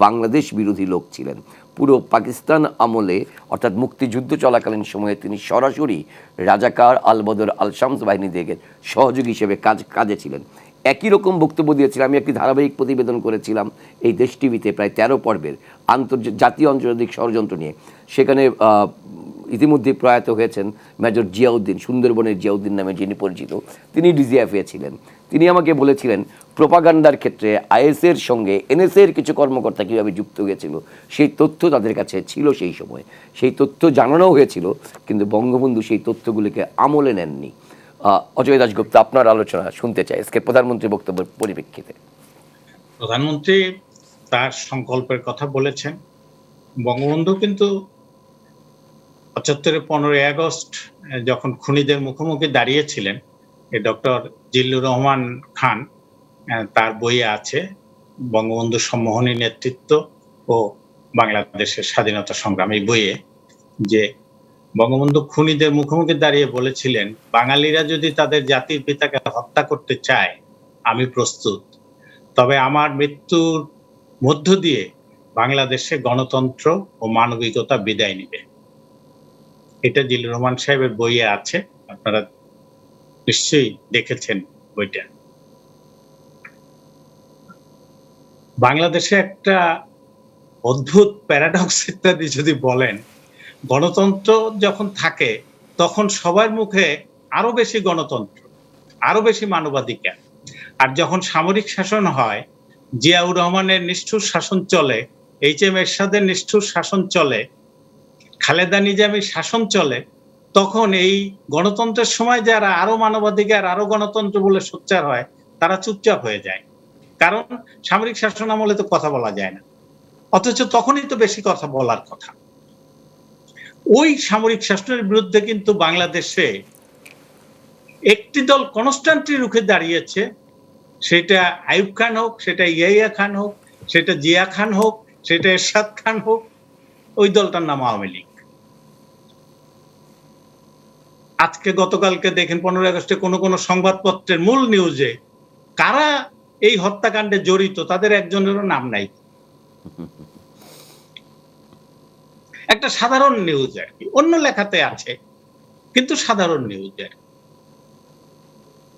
বাংলাদেশ বিরোধী লোক ছিলেন। পুরো পাকিস্তান আমলে অর্থাৎ মুক্তিযুদ্ধ চলাকালীন সময়ে তিনি সরাসরি রাজাকার আল-বদর আল-শামস বাহিনীদের সহযোগী হিসেবে কাজে ছিলেন। একই রকম বক্তব্য দিয়েছিলাম। আমি একটি ধারাবাহিক প্রতিবেদন করেছিলাম এই দেশ টিভিতে, প্রায় 13 পর্বের জাতীয় আন্তর্জাতিক ষড়যন্ত্র নিয়ে। সেখানে ইতিমধ্যে প্রয়াত হয়েছেন মেজর জিয়াউদ্দিন, সুন্দরবনের জিয়াউদ্দিন নামে যিনি পরিচিত, তিনি ডিজিএফএ ছিলেন। তিনি আমাকে বলেছিলেন প্রোপাগান্ডার ক্ষেত্রে আইএসের সঙ্গে এনএসএর কিছু কর্মকর্তা কীভাবে যুক্ত হয়েছিল সেই তথ্য তাদের কাছে ছিল সেই সময়, সেই তথ্য জানানো হয়েছিল, কিন্তু বঙ্গবন্ধু সেই তথ্যগুলিকে আমলে নেননি। অজয় দাশগুপ্ত, আপনার আলোচনা শুনতে চাই আজকে প্রধানমন্ত্রীর বক্তব্যের পরিপ্রেক্ষিতে। প্রধানমন্ত্রী তার সংকল্পের কথা বলেছেন। বঙ্গবন্ধু কিন্তু ৭৫-এর 15ই আগস্ট যখন খুনিদের মুখোমুখি দাঁড়িয়েছিলেন, ডক্টর জিল্লুর রহমান খান তার বইয়ে আছে বঙ্গবন্ধু সম্মোহনী নেতৃত্ব ও বাংলাদেশের স্বাধীনতা সংগ্রাম, এই বইয়ে, যে বঙ্গবন্ধু খুনিদের মুখোমুখি দাঁড়িয়ে বলেছিলেন, বাঙালিরা যদি তাদের জাতির পিতাকে হত্যা করতে চায় আমি প্রস্তুত, তবে আমার মৃত্যুর মধ্য দিয়ে বাংলাদেশে গণতন্ত্র ও মানবিকতা বিদায় নিবে। এটা জিল্লুর রহমান সাহেবের বইয়ে আছে, আপনারা নিশ্চয়ই দেখেছেন বইটা। বাংলাদেশে একটা অদ্ভুত প্যারাডক্স ইত্যাদি যদি বলেন, গণতন্ত্র যখন থাকে তখন সবার মুখে আরো বেশি গণতন্ত্র, আরো বেশি মানবাধিকার, আর যখন সামরিক শাসন হয়, জিয়াউর রহমানের নিষ্ঠুর শাসন চলে, এইচ.এম. এরশাদের নিষ্ঠুর শাসন চলে, খালেদা নিজামীর শাসন চলে, তখন এই গণতন্ত্রের সময় যারা আরো মানবাধিকার, আরো গণতন্ত্র বলে সোচ্চার হয়, তারা চুপচাপ হয়ে যায়, কারণ সামরিক শাসন আমলে তো কথা বলা যায় না, অথচ তখনই তো বেশি কথা বলার কথা। ওই সামরিক শাসনের বিরুদ্ধে কিন্তু বাংলাদেশে একটি দল কনস্ট্যান্টলি রুখে দাঁড়িয়েছে, সেটা আইয়ুব খান হোক, সেটা ইয়াহিয়া খান হোক, সেটা জিয়া খান হোক, সেটা এরশাদ খান হোক, ওই দলটার নাম আওয়ামী লীগ। আজকে গতকালকে দেখেন 15 আগস্টে কোন সংবাদপত্রের মূল নিউজে কারা এই হত্যাকাণ্ডে জড়িত তাদের একজনেরও নাম নাই। একটা সাধারণ নিউজ আর কি, অন্য লেখাতে আছে কিন্তু সাধারণ নিউজ আর কি,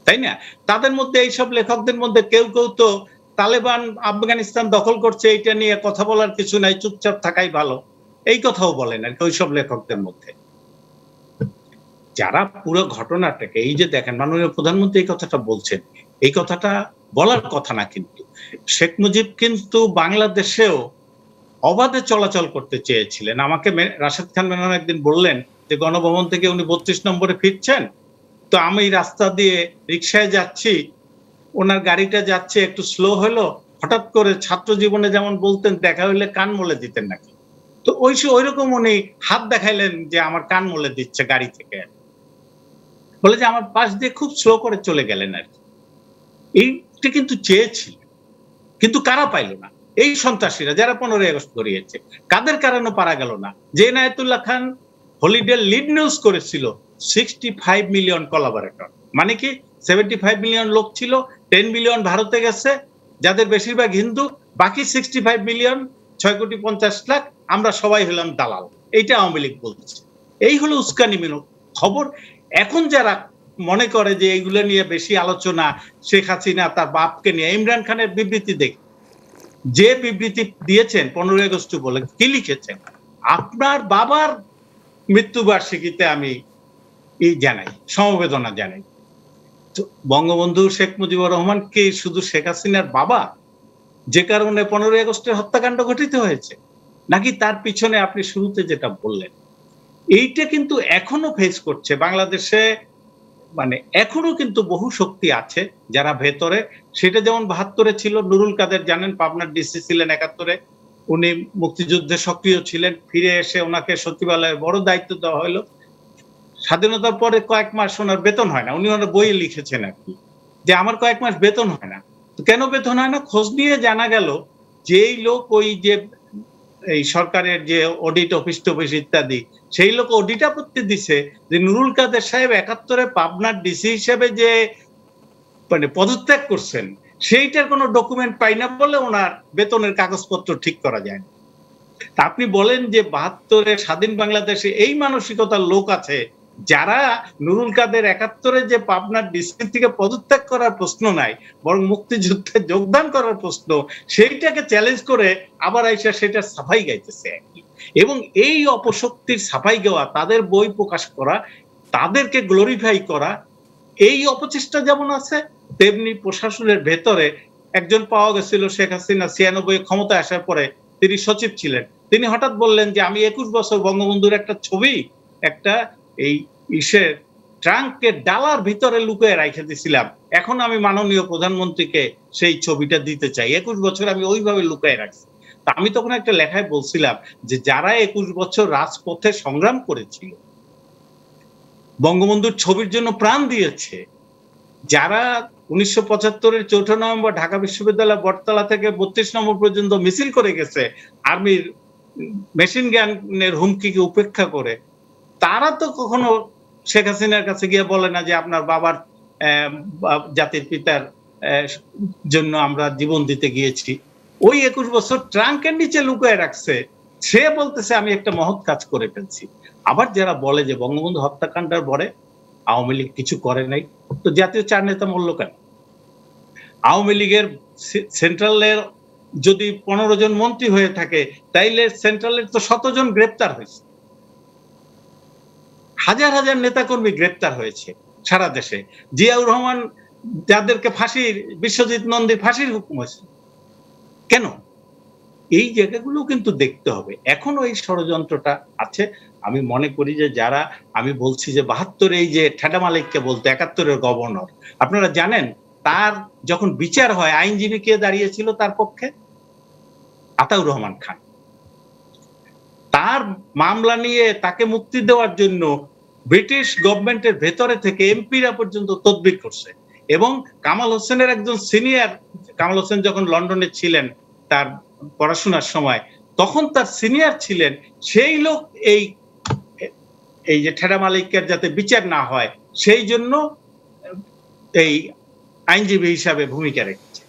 তাই না? তাদের মধ্যে এইসব লেখকদের মধ্যে কেউ কেউ তো তালেবান আফগানিস্তান দখল করছে এইটা নিয়ে কথা বলার কিছু নাই, চুপচাপ থাকাই ভালো, এই কথাও বলেন আর কি ওইসব লেখকদের মধ্যে। যারা পুরো ঘটনাটাকে, এই যে দেখেন মাননীয় প্রধানমন্ত্রী এই কথাটা বলছেন, এই কথাটা বলার কথা না, কিন্তু শেখ মুজিব কিন্তু বাংলাদেশেও অবাধে চলাচল করতে চেয়েছিলেন। আমাকে রাশেদ খান মেনন একদিন বললেন যে গণভবন থেকে উনি 32 নম্বরে ফিরছেন, তো আমি রাস্তা দিয়ে রিক্সায় যাচ্ছি, ওনার গাড়িটা যাচ্ছে একটু স্লো হলো, হঠাৎ করে ছাত্র জীবনে যেমন বলতেন দেখা হইলে কান মলে দিতেন নাকি, তো ওইরকম উনি হাত দেখাইলেন যে আমার কান মলে দিচ্ছে গাড়ি থেকে, বলে যে আমার পাশ দিয়ে খুব স্লো করে চলে গেলেন আর কি। এইটা কিন্তু চেয়েছিল, কিন্তু কারা পাইল না? এই সন্ত্রাসীরা যারা 15 আগস্ট করিয়েছে। কাদের কারণে পারা গেল না? যে এনায়েতুল্লাহ খান হলিডে লিড নিউজ করেছিল 65 মিলিয়ন কোলাবরেটর, মানে কি 75 মিলিয়ন লোক ছিল, 10 মিলিয়ন ভারতে গেছে, যাদের বেশিরভাগ হিন্দু, বাকি 65 মিলিয়ন 6,50,00,000 আমরা সবাই হলাম দালাল। এইটা আওয়ামী লীগ বলছে। এই হলো উস্কানিমূলক খবর। এখন যারা মনে করে যে এইগুলো নিয়ে বেশি আলোচনা, শেখ হাসিনা তার বাপকে নিয়ে, ইমরান খানের বিবৃতি দেখি, যে বিবৃতি দিয়েছেন 15 আগস্ট বলে, কি লিখেছেন? আপনার বাবার মৃত্যুবার্ষিকীতে আমি জানাই, সমবেদনা জানাই। বঙ্গবন্ধু শেখ মুজিবুর রহমান কি শুধু শেখ হাসিনার বাবা, যে কারণে 15 আগস্টের হত্যাকাণ্ড ঘটিত হয়েছে, নাকি তার পিছনে আপনি শুরুতে যেটা বললেন এইটা কিন্তু এখনো ফেস করছে বাংলাদেশে? মানে এখনো কিন্তু বহু শক্তি আছে যারা ভেতরে, সেটা যেমন 72-এ ছিল, নুরুল কাদের জানেন পাবনার ডিসি ছিলেন 71-এ, উনি মুক্তিযুদ্ধে সক্রিয় ছিলেন, ফিরে এসে ওনাকে সচিবালয়ে বড় দায়িত্ব দেওয়া হলো। স্বাধীনতার পরে কয়েক মাস ওনার বেতন হয় না, উনি ওনার বইয়ে লিখেছেন আর কি, যে আমার কয়েক মাস বেতন হয় না। তো কেন বেতন হয় না? খোঁজ নিয়ে জানা গেল যেই লোক ওই যে এই সরকারের যে অডিট অফিস টফিস ইত্যাদি, সেই লোক অডিট আপত্তি দিছে যে নুরুল কাদের সাহেব 71-এ পাবনার ডিসি হিসেবে যে মানে পদত্যাগ করছেন, সেইটার কোনো ডকুমেন্ট পাই না বলে ওনার বেতনের কাগজপত্র ঠিক করা যায় না। আপনি বলেন যে 72-এ স্বাধীন বাংলাদেশে এই মানসিকতার লোক আছে যারা নুরুল কাদের 71-এ যে পাবনার ডিসি থেকে পদত্যাগ করার প্রশ্ন নাই, বরং মুক্তিযুদ্ধে যোগদান করার প্রশ্ন, সেইটাকে চ্যালেঞ্জ করে আবার আইসা সেটা সাফাই গাইতেছে। এবং এই অপশক্তির সাফাই গাওয়া, তাদের বই প্রকাশ করা, তাদেরকে গ্লোরিফাই করা, এই অপচেষ্টা যেমন আছে, তেমনি প্রশাসনের ভেতরে একজন পাওয়া গেছিল শেখ হাসিনা 96 ক্ষমতায় আসার পরে, তিনি সচিব ছিলেন, তিনি হঠাৎ বললেন যে আমি 21 বছর বঙ্গবন্ধুর একটা ছবি একটা এই ইসের ট্রাঙ্কের ডালার ভিতরে লুকিয়ে রেখে দিয়েছিলাম, এখন আমি মাননীয় প্রধানমন্ত্রীকে সেই ছবিটা দিতে চাই, 21 বছর আমি ওইভাবে লুকিয়ে রাখছি। তা আমি তখন একটা লেখায় বলছিলাম যে যারা 21 বছর রাজপথে সংগ্রাম করেছিল, বঙ্গবন্ধুর ছবির জন্য প্রাণ দিয়েছে, যারা 1975-এর 4 নভেম্বর ঢাকা বিশ্ববিদ্যালয় বটতলা থেকে 32 নম্বর পর্যন্ত মিছিল করে গেছে আর্মির মেশিন গানের হুমকিকে উপেক্ষা করে, তারা তো কখনো শেখ হাসিনার কাছে গিয়ে বলে না যে আপনার বাবার জাতির পিতার জন্য আমরা জীবন দিতে গিয়েছি। ওই 21 বছর ট্রাঙ্কের নিচে লুকিয়ে রাখছে, সে বলতেছে আমি একটা মহৎ কাজ করে ফেলছি। আবার যারা বলে যে বঙ্গবন্ধু হত্যাকাণ্ডের পরে আওয়ামী লীগ কিছু করে নাই, তো জাতীয় 4 নেতা মূল্য কেন? আওয়ামী লীগের সেন্ট্রালের যদি 15 জন মন্ত্রী হয়ে থাকে, তাইলে সেন্ট্রালের তো 100 জন গ্রেপ্তার হয়েছে, হাজার হাজার নেতাকর্মী গ্রেপ্তার হয়েছে সারা দেশে। জিয়াউর রহমান যাদেরকে ফাঁসির, বিশ্বজিৎ নন্দীর ফাঁসির হুকুম হয়েছে, কেন? এই জায়গাগুলো কিন্তু দেখতে হবে। এখনো এই ষড়যন্ত্রটা আছে। আমি মনে করি যে যারা, আমি বলছি যে 72 এই যে ঠাডা মালিককে বলতে 71-এর গভর্নর, আপনারা জানেন তার যখন বিচার হয় আইনজীবী কে দাঁড়িয়েছিল তার পক্ষে? আতাউর রহমান খান। তার মামলা নিয়ে তাকে মুক্তি দেওয়ার জন্য ব্রিটিশ গভর্নমেন্টের ভেতরে থেকে এমপিরা পর্যন্ত তদবির করছে। এবং কামাল হোসেনের একজন সিনিয়র, কামাল হোসেন যখন লন্ডনে ছিলেন তার পড়াশোনার সময়, তখন তার সিনিয়র ছিলেন সেই লোক এই যে ঠেডা মালিকের যাতে বিচার না হয় সেই জন্য এই আইনজীবী হিসাবে ভূমিকা রেখেছেন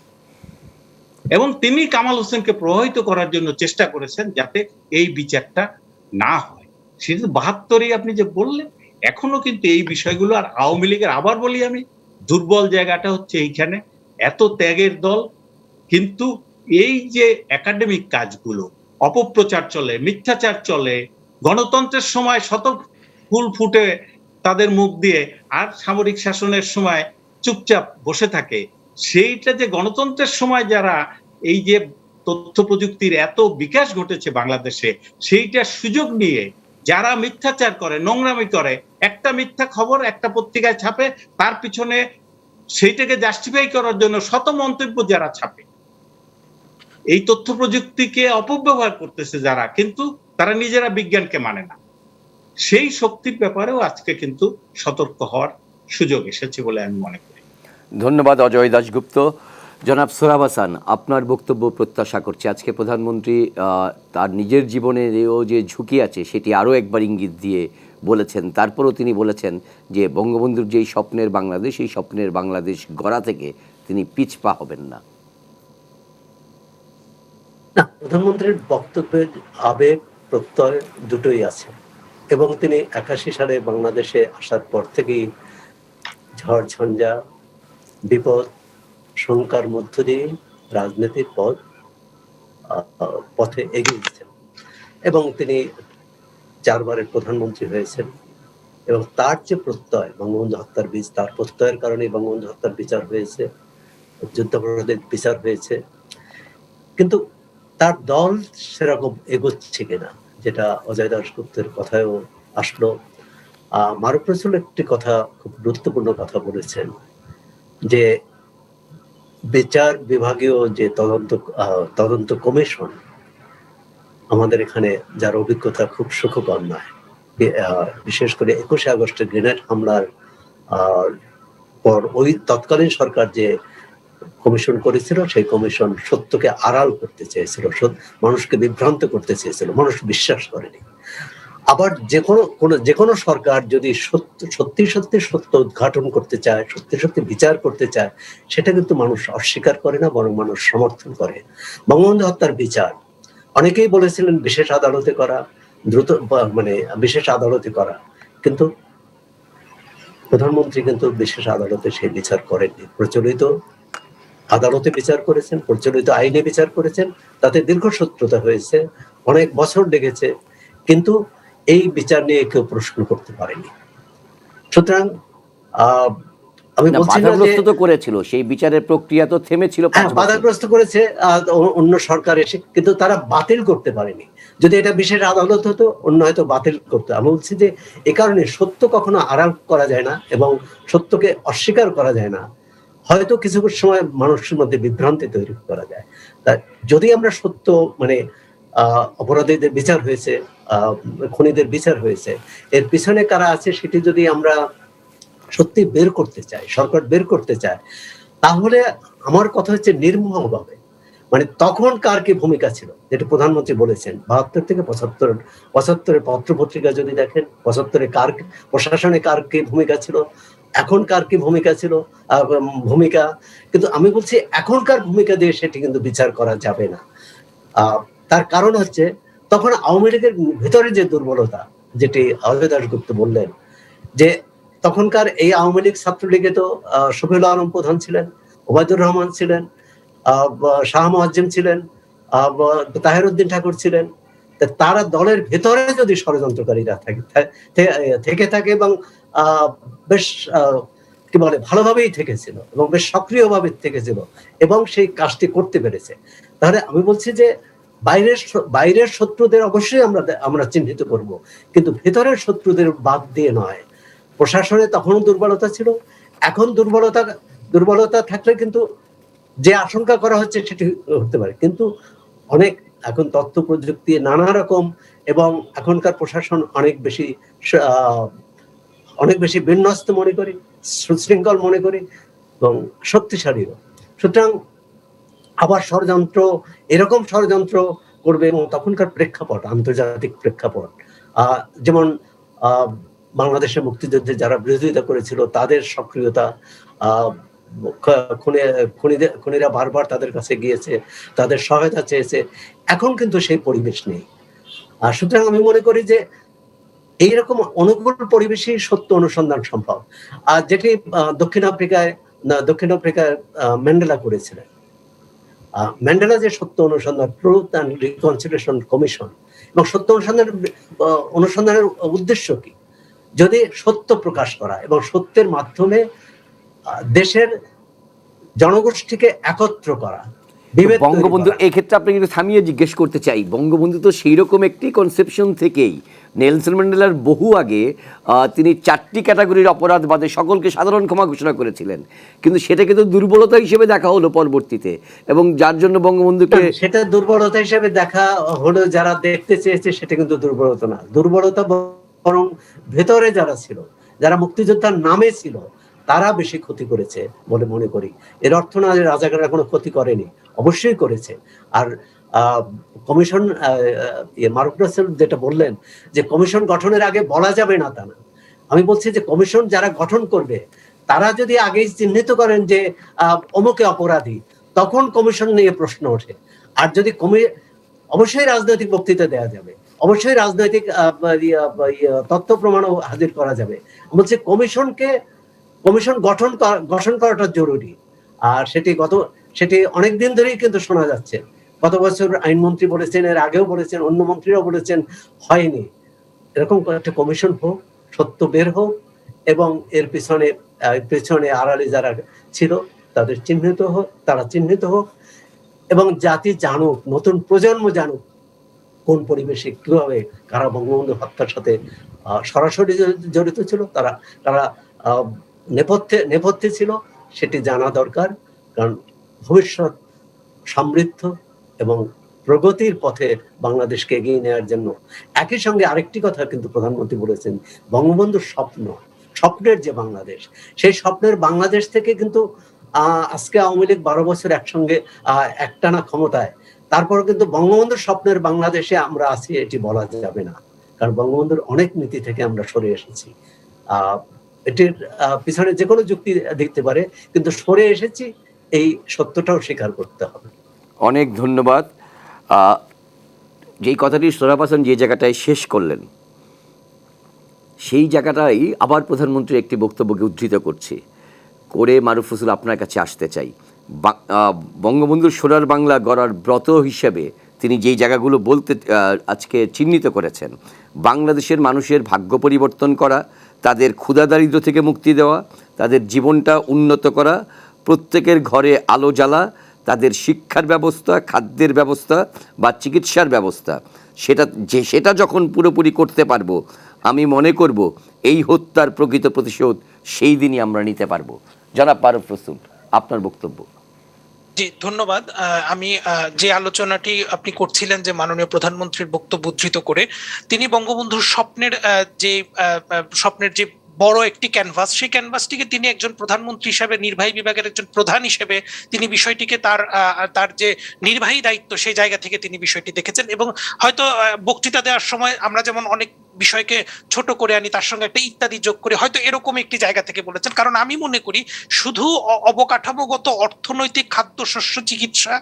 এবং তিনি কামাল হোসেনকে প্রভাবিত করার জন্য চেষ্টা করেছেন যাতে এই বিচারটা না হয়। সেটা ৭২ আপনি যে বললেন, এখনো কিন্তু এই বিষয়গুলো, আর আওয়ামী লীগের আবার বলি আমি, দুর্বল জায়গাটা হচ্ছে এইখানে, এত ত্যাগের দল কিন্তু এই যে একাডেমিক কাজগুলো, অপপ্রচার চলে, মিথ্যাচার চলে, গণতন্ত্রের সময় শত ফুল ফুটে তাদের মুখ দিয়ে, আর সামরিক শাসনের সময় চুপচাপ বসে থাকে। সেইটা যে গণতন্ত্রের সময় যারা এই যে তথ্য প্রযুক্তির এত বিকাশ ঘটেছে বাংলাদেশে, সেইটার সুযোগ নিয়ে যারা মিথ্যাচার করে, নোংরামি করে, একটা মিথ্যা খবর একটা পত্রিকায় ছাপে, তার পিছনে সেইটাকে জাস্টিফাই করার জন্য শত মন্তব্য যারা ছাপে, এই তথ্য প্রযুক্তিকে অপব্যবহার করতেছে যারা, কিন্তু তারা নিজেরা বিজ্ঞানকে মানে না, সেই শক্তির ব্যাপারেও আজকে কিন্তু সতর্ক হওয়ার সুযোগ এসেছে বলে আমি মনে করি। ধন্যবাদ অজয় দাশগুপ্ত। জনাব সোহরাব হাসান, আপনার বক্তব্য প্রত্যাশা করছি। আজকে প্রধানমন্ত্রী তার নিজের জীবনেরও যে ঝুঁকি আছে সেটি আরও একবার ইঙ্গিত দিয়ে বলেছেন। তারপরও তিনি বলেছেন যে বঙ্গবন্ধুর যেই স্বপ্নের বাংলাদেশ, এই স্বপ্নের বাংলাদেশ গড়া থেকে তিনি পিছপা হবেন না। না, প্রধানমন্ত্রীর বক্তব্যের আবেগ প্রত্যয় দুটোই আছে এবং তিনি ৮১ সালে বাংলাদেশে আসার পর থেকেই ঝড় ঝঞ্ঝা, বিপদ, শঙ্কার মধ্য দিয়ে রাজনীতির পথে এগিয়েছেন এবং তিনি ৪ বারের প্রধানমন্ত্রী হয়েছেন এবং তার যে প্রত্যয়, বঙ্গবন্ধু হত্যার বীজ, তার প্রত্যয়ের কারণে বঙ্গবন্ধু হত্যার বিচার হয়েছে, যুদ্ধাপরাধের বিচার হয়েছে, কিন্তু তার দল সেরকম এগোচ্ছে কিনা, যেটা অজয় দাশগুপ্তের কথায়ও আসলো। মারুফ রসুল একটি কথা, খুব গুরুত্বপূর্ণ কথা বলেছেন যে বিচার বিভাগীয় যে তদন্ত কমিশন, আমাদের এখানে যার অভিজ্ঞতা খুব সুখকর নয়, বিশেষ করে ২১শে আগস্টের গ্রেনেড হামলার পর ওই তৎকালীন সরকার যে কমিশন করেছিল, সেই কমিশন সত্যকে আড়াল করতে চেয়েছিল, মানুষকে বিভ্রান্ত করতে চেয়েছিল, মানুষ বিশ্বাস করেনি। আবার যে কোনো সরকার যদি সত্যি সত্য উদ্ঘাটন করতে চায়, সত্যি বিচার করতে চায়, সেটা কিন্তু মানুষ অস্বীকার করে না, বরং মানুষ সমর্থন করে। বঙ্গবন্ধু হত্যার বিচার অনেকেই বলেছিলেন বিশেষ আদালতে করা, দ্রুত বিশেষ আদালতে করা, কিন্তু প্রধানমন্ত্রী কিন্তু বিশেষ আদালতে সেই বিচার করেননি। প্রচলিত আদালতে বিচার করেছেন, প্রচলিত আইনে বিচার করেছেন, তাতে দীর্ঘসূত্রতা হয়েছে, অনেক বছর লেগেছে, কিন্তু এই বিচার নিয়ে কেউ প্রশ্ন করতে পারেনি। সুতরাং আমি বলছি না যে তো করেছিল, সেই বিচারের প্রক্রিয়া তো থেমেছিল, বাধাগ্রস্ত করেছে অন্য সরকার এসে, কিন্তু তারা বাতিল করতে পারেনি। যদি এটা বিশেষ আদালত হতো, অন্য হয়তো বাতিল করতো। আমি বলছি যে এ কারণে সত্য কখনো আড়াল করা যায় না এবং সত্যকে অস্বীকার করা যায় না। হয়তো কিছু সময় মানুষের মধ্যে বিভ্রান্তি তৈরি করা যায়। তা যদি আমরা সত্য অপরাধীদের বিচার হয়েছে, খুনিদের বিচার হয়েছে, এর পিছনে কারা আছে সেটি যদি আমরা সত্যি বের করতে চাই, সরকার বের করতে চায়, তাহলে আমার কথা হচ্ছে নির্মমভাবে, তখন কার কি ভূমিকা ছিল, যেটা প্রধানমন্ত্রী বলেছেন ৭২ থেকে ৭৫ পত্র পত্রিকা যদি দেখেন, ৭৫ কার প্রশাসনে কার কি ভূমিকা ছিল, এখন কার কি ভূমিকা ছিল, কিন্তু আমি বলছি এখনকার ভূমিকা দিয়ে সেটি কিন্তু বিচার করা যাবে না। তার কারণ হচ্ছে তখন আওয়ামী লীগের ভিতরে যে দুর্বলতা, যেটি অজয় দাশগুপ্ত বললেন, যে তখনকার এই আওয়ামী লীগ ছাত্রলীগে তো শফিউল আলম প্রধান ছিলেন, ওবায়দুর রহমান ছিলেন, শাহ মুয়াজ্জেম ছিলেন, তাহের উদ্দিন ঠাকুর ছিলেন। তারা দলের ভেতরে যদি ষড়যন্ত্রকারীরা থেকে থাকে এবং বেশ ভালোভাবেই থেকেছিল এবং বেশ সক্রিয়ভাবে থেকেছিল এবং সেই কাজটি করতে পেরেছে, তাহলে আমি বলছি যে বাইরের শত্রুদের অবশ্যই আমরা চিহ্নিত করব, কিন্তু ভেতরের শত্রুদের বাদ দিয়ে নয়। প্রশাসনে তখনও দুর্বলতা ছিল, এখন দুর্বলতা থাকলে কিন্তু যে আশঙ্কা করা হচ্ছে সেটি হতে পারে, কিন্তু এখন তথ্য প্রযুক্তি নানা রকম এবং এখনকার প্রশাসন অনেক বেশি বিন্যস্ত মনে করি, সুশৃঙ্খল মনে করি এবং শক্তিশালীও। সুতরাং আবার এরকম ষড়যন্ত্র করবে এবং তখনকার প্রেক্ষাপট, আন্তর্জাতিক প্রেক্ষাপট, যেমন বাংলাদেশের মুক্তিযুদ্ধে যারা বিরোধিতা করেছিল তাদের সক্রিয়তা, খুনিরা বারবার তাদের কাছে গিয়েছে, তাদের সহায়তা চেয়েছে। এখন কিন্তু সেই পরিবেশ নেই। সুতরাং আমি মনে করি যে এইরকম অনুকূল পরিবেশেই সত্য অনুসন্ধান সম্ভব, আর যেটি দক্ষিণ আফ্রিকায় ম্যান্ডেলা করেছিলেন। ম্যান্ডেলা যে সত্য অনুসন্ধান, ট্রুথ অ্যান্ড রিকনসিলিয়েশন কমিশন, এবং সত্য অনুসন্ধানের উদ্দেশ্য কি? যদি সত্য প্রকাশ করা এবং সত্যের মাধ্যমে দেশের জনগোষ্ঠীকে একত্র করা। বঙ্গবন্ধু এই ক্ষেত্রে আপনাকে একটু থামিয়ে জিজ্ঞেস করতে চাই, বঙ্গবন্ধু তো সেই রকম একটি কনসেপশন থেকেই নেলসন ম্যান্ডেলার বহু আগে তিনি 4টি ক্যাটাগরির অপরাধ বাদে সকলকে সাধারণ ক্ষমা ঘোষণা করেছিলেন, কিন্তু সেটাকে তো দুর্বলতা হিসেবে দেখা হলো পরবর্তীতে, এবং যার জন্য বঙ্গবন্ধুকে সেটা দুর্বলতা হিসেবে দেখা হলো। যারা দেখতে চেয়েছে সেটা কিন্তু দুর্বলতা না, দুর্বলতা বরং ভেতরে যারা ছিল, যারা মুক্তিযোদ্ধার নামে ছিল, তারা বেশি ক্ষতি করেছে বলে মনে করি। এর অর্থ না যে রাজাকাররা কোনো ক্ষতি করেনি, অবশ্যই করেছে। আর কমিশন, মারুফ রাসেল যেটা বললেন যে কমিশন গঠনের আগে বলা যাবে না, তা না। আমি বলছি যে কমিশন যারা গঠন করবে তারা যদি আগেই চিহ্নিত করেন যে অমুকে অপরাধী, তখন কমিশন নিয়ে প্রশ্ন ওঠে। আর যদি অবশ্যই রাজনৈতিক বক্তৃতা দেওয়া যাবে, অবশ্যই রাজনৈতিক তথ্য প্রমাণও হাজির করা যাবে। বলছি কমিশন গঠন করাটা জরুরি। আর সেটি অনেকদিন ধরেই কিন্তু শোনা যাচ্ছে। গত বছর আইনমন্ত্রী বলেছেন, এর আগেও বলেছেন, অন্য মন্ত্রীরাও বলেছেন, হয়নি। এরকম একটা কমিশন হোক, সত্য বের হোক, এবং এর পেছনে আড়ালে যারা ছিল তারা চিহ্নিত হোক, এবং জাতি জানুক, নতুন প্রজন্ম জানুক কোন পরিবেশে কিভাবে কারা বঙ্গবন্ধু হত্যার সাথে সরাসরি জড়িত ছিল, তারা নেপথ্যে ছিল, সেটি জানা দরকার। কারণ ভবিষ্যৎ সমৃদ্ধ এবং প্রগতির পথে বাংলাদেশকে এগিয়ে নেওয়ার জন্য। একই সঙ্গে আরেকটি কথা কিন্তু প্রধানমন্ত্রী বলেছেন, বঙ্গবন্ধুর স্বপ্নের যে বাংলাদেশ, সেই স্বপ্নের বাংলাদেশ থেকে কিন্তু আজকে আওয়ামী লীগ 12 বছর একসঙ্গে একটানা ক্ষমতায়, তারপর কিন্তু বঙ্গবন্ধুর স্বপ্নের বাংলাদেশে আমরা আছি এটি বলা যাবে না। কারণ বঙ্গবন্ধুর অনেক নীতি থেকে আমরা সরে এসেছি। এটির পিছনে যে কোনো যুক্তি দেখতে পারে, কিন্তু সরে এসেছি, এই সত্যটাও স্বীকার করতে হবে। অনেক ধন্যবাদ। যেই কথাটি সোহরাব হাসান যে জায়গাটায় শেষ করলেন, সেই জায়গাটাই আবার প্রধানমন্ত্রীর একটি বক্তব্যকে উদ্ধৃত করে মারুফ রসুল আপনার কাছে আসতে চাই। বঙ্গবন্ধুর সোনার বাংলা গড়ার ব্রত হিসেবে তিনি যেই জায়গাগুলো আজকে চিহ্নিত করেছেন, বাংলাদেশের মানুষের ভাগ্য পরিবর্তন করা, তাদের ক্ষুধা দারিদ্র্য থেকে মুক্তি দেওয়া, তাদের জীবনটা উন্নত করা, প্রত্যেকের ঘরে আলো জ্বালা, তাদের শিক্ষার ব্যবস্থা, খাদ্যের ব্যবস্থা বা চিকিৎসার ব্যবস্থা, সেটা যখন পুরোপুরি করতে পারবো, আমি মনে করব এই হত্যার প্রকৃত প্রতিশোধ সেই দিনই আমরা নিতে পারবো। জনাব মারুফ রসুল, আপনার বক্তব্য। জি, ধন্যবাদ। আমি যে আলোচনাটি আপনি করছিলেন, যে মাননীয় প্রধানমন্ত্রীর বক্তব্য উদ্ধৃত করে তিনি বঙ্গবন্ধুর স্বপ্নের যে বড় একটি ক্যানভাস, সেই ক্যানভাসটিকে তিনি একজন প্রধানমন্ত্রী হিসেবে, নির্বাহী বিভাগের একজন প্রধান হিসেবে তিনি বিষয়টিকে তার যে নির্বাহী দায়িত্ব সেই জায়গা থেকে তিনি বিষয়টি দেখেছেন। এবং হয়তো বক্তৃতা দেওয়ার সময় আমরা যেমন অনেক বিষয়কে ছোট করে আনি, তার সঙ্গে একটা ইত্যাদি যোগ করে হয়তো এরকম একটি জায়গা থেকে বলেছেন। কারণ আমি মনে করি শুধু অবকাঠামোগত অর্থনৈতিক, খাদ্যশস্য, চিকিৎসা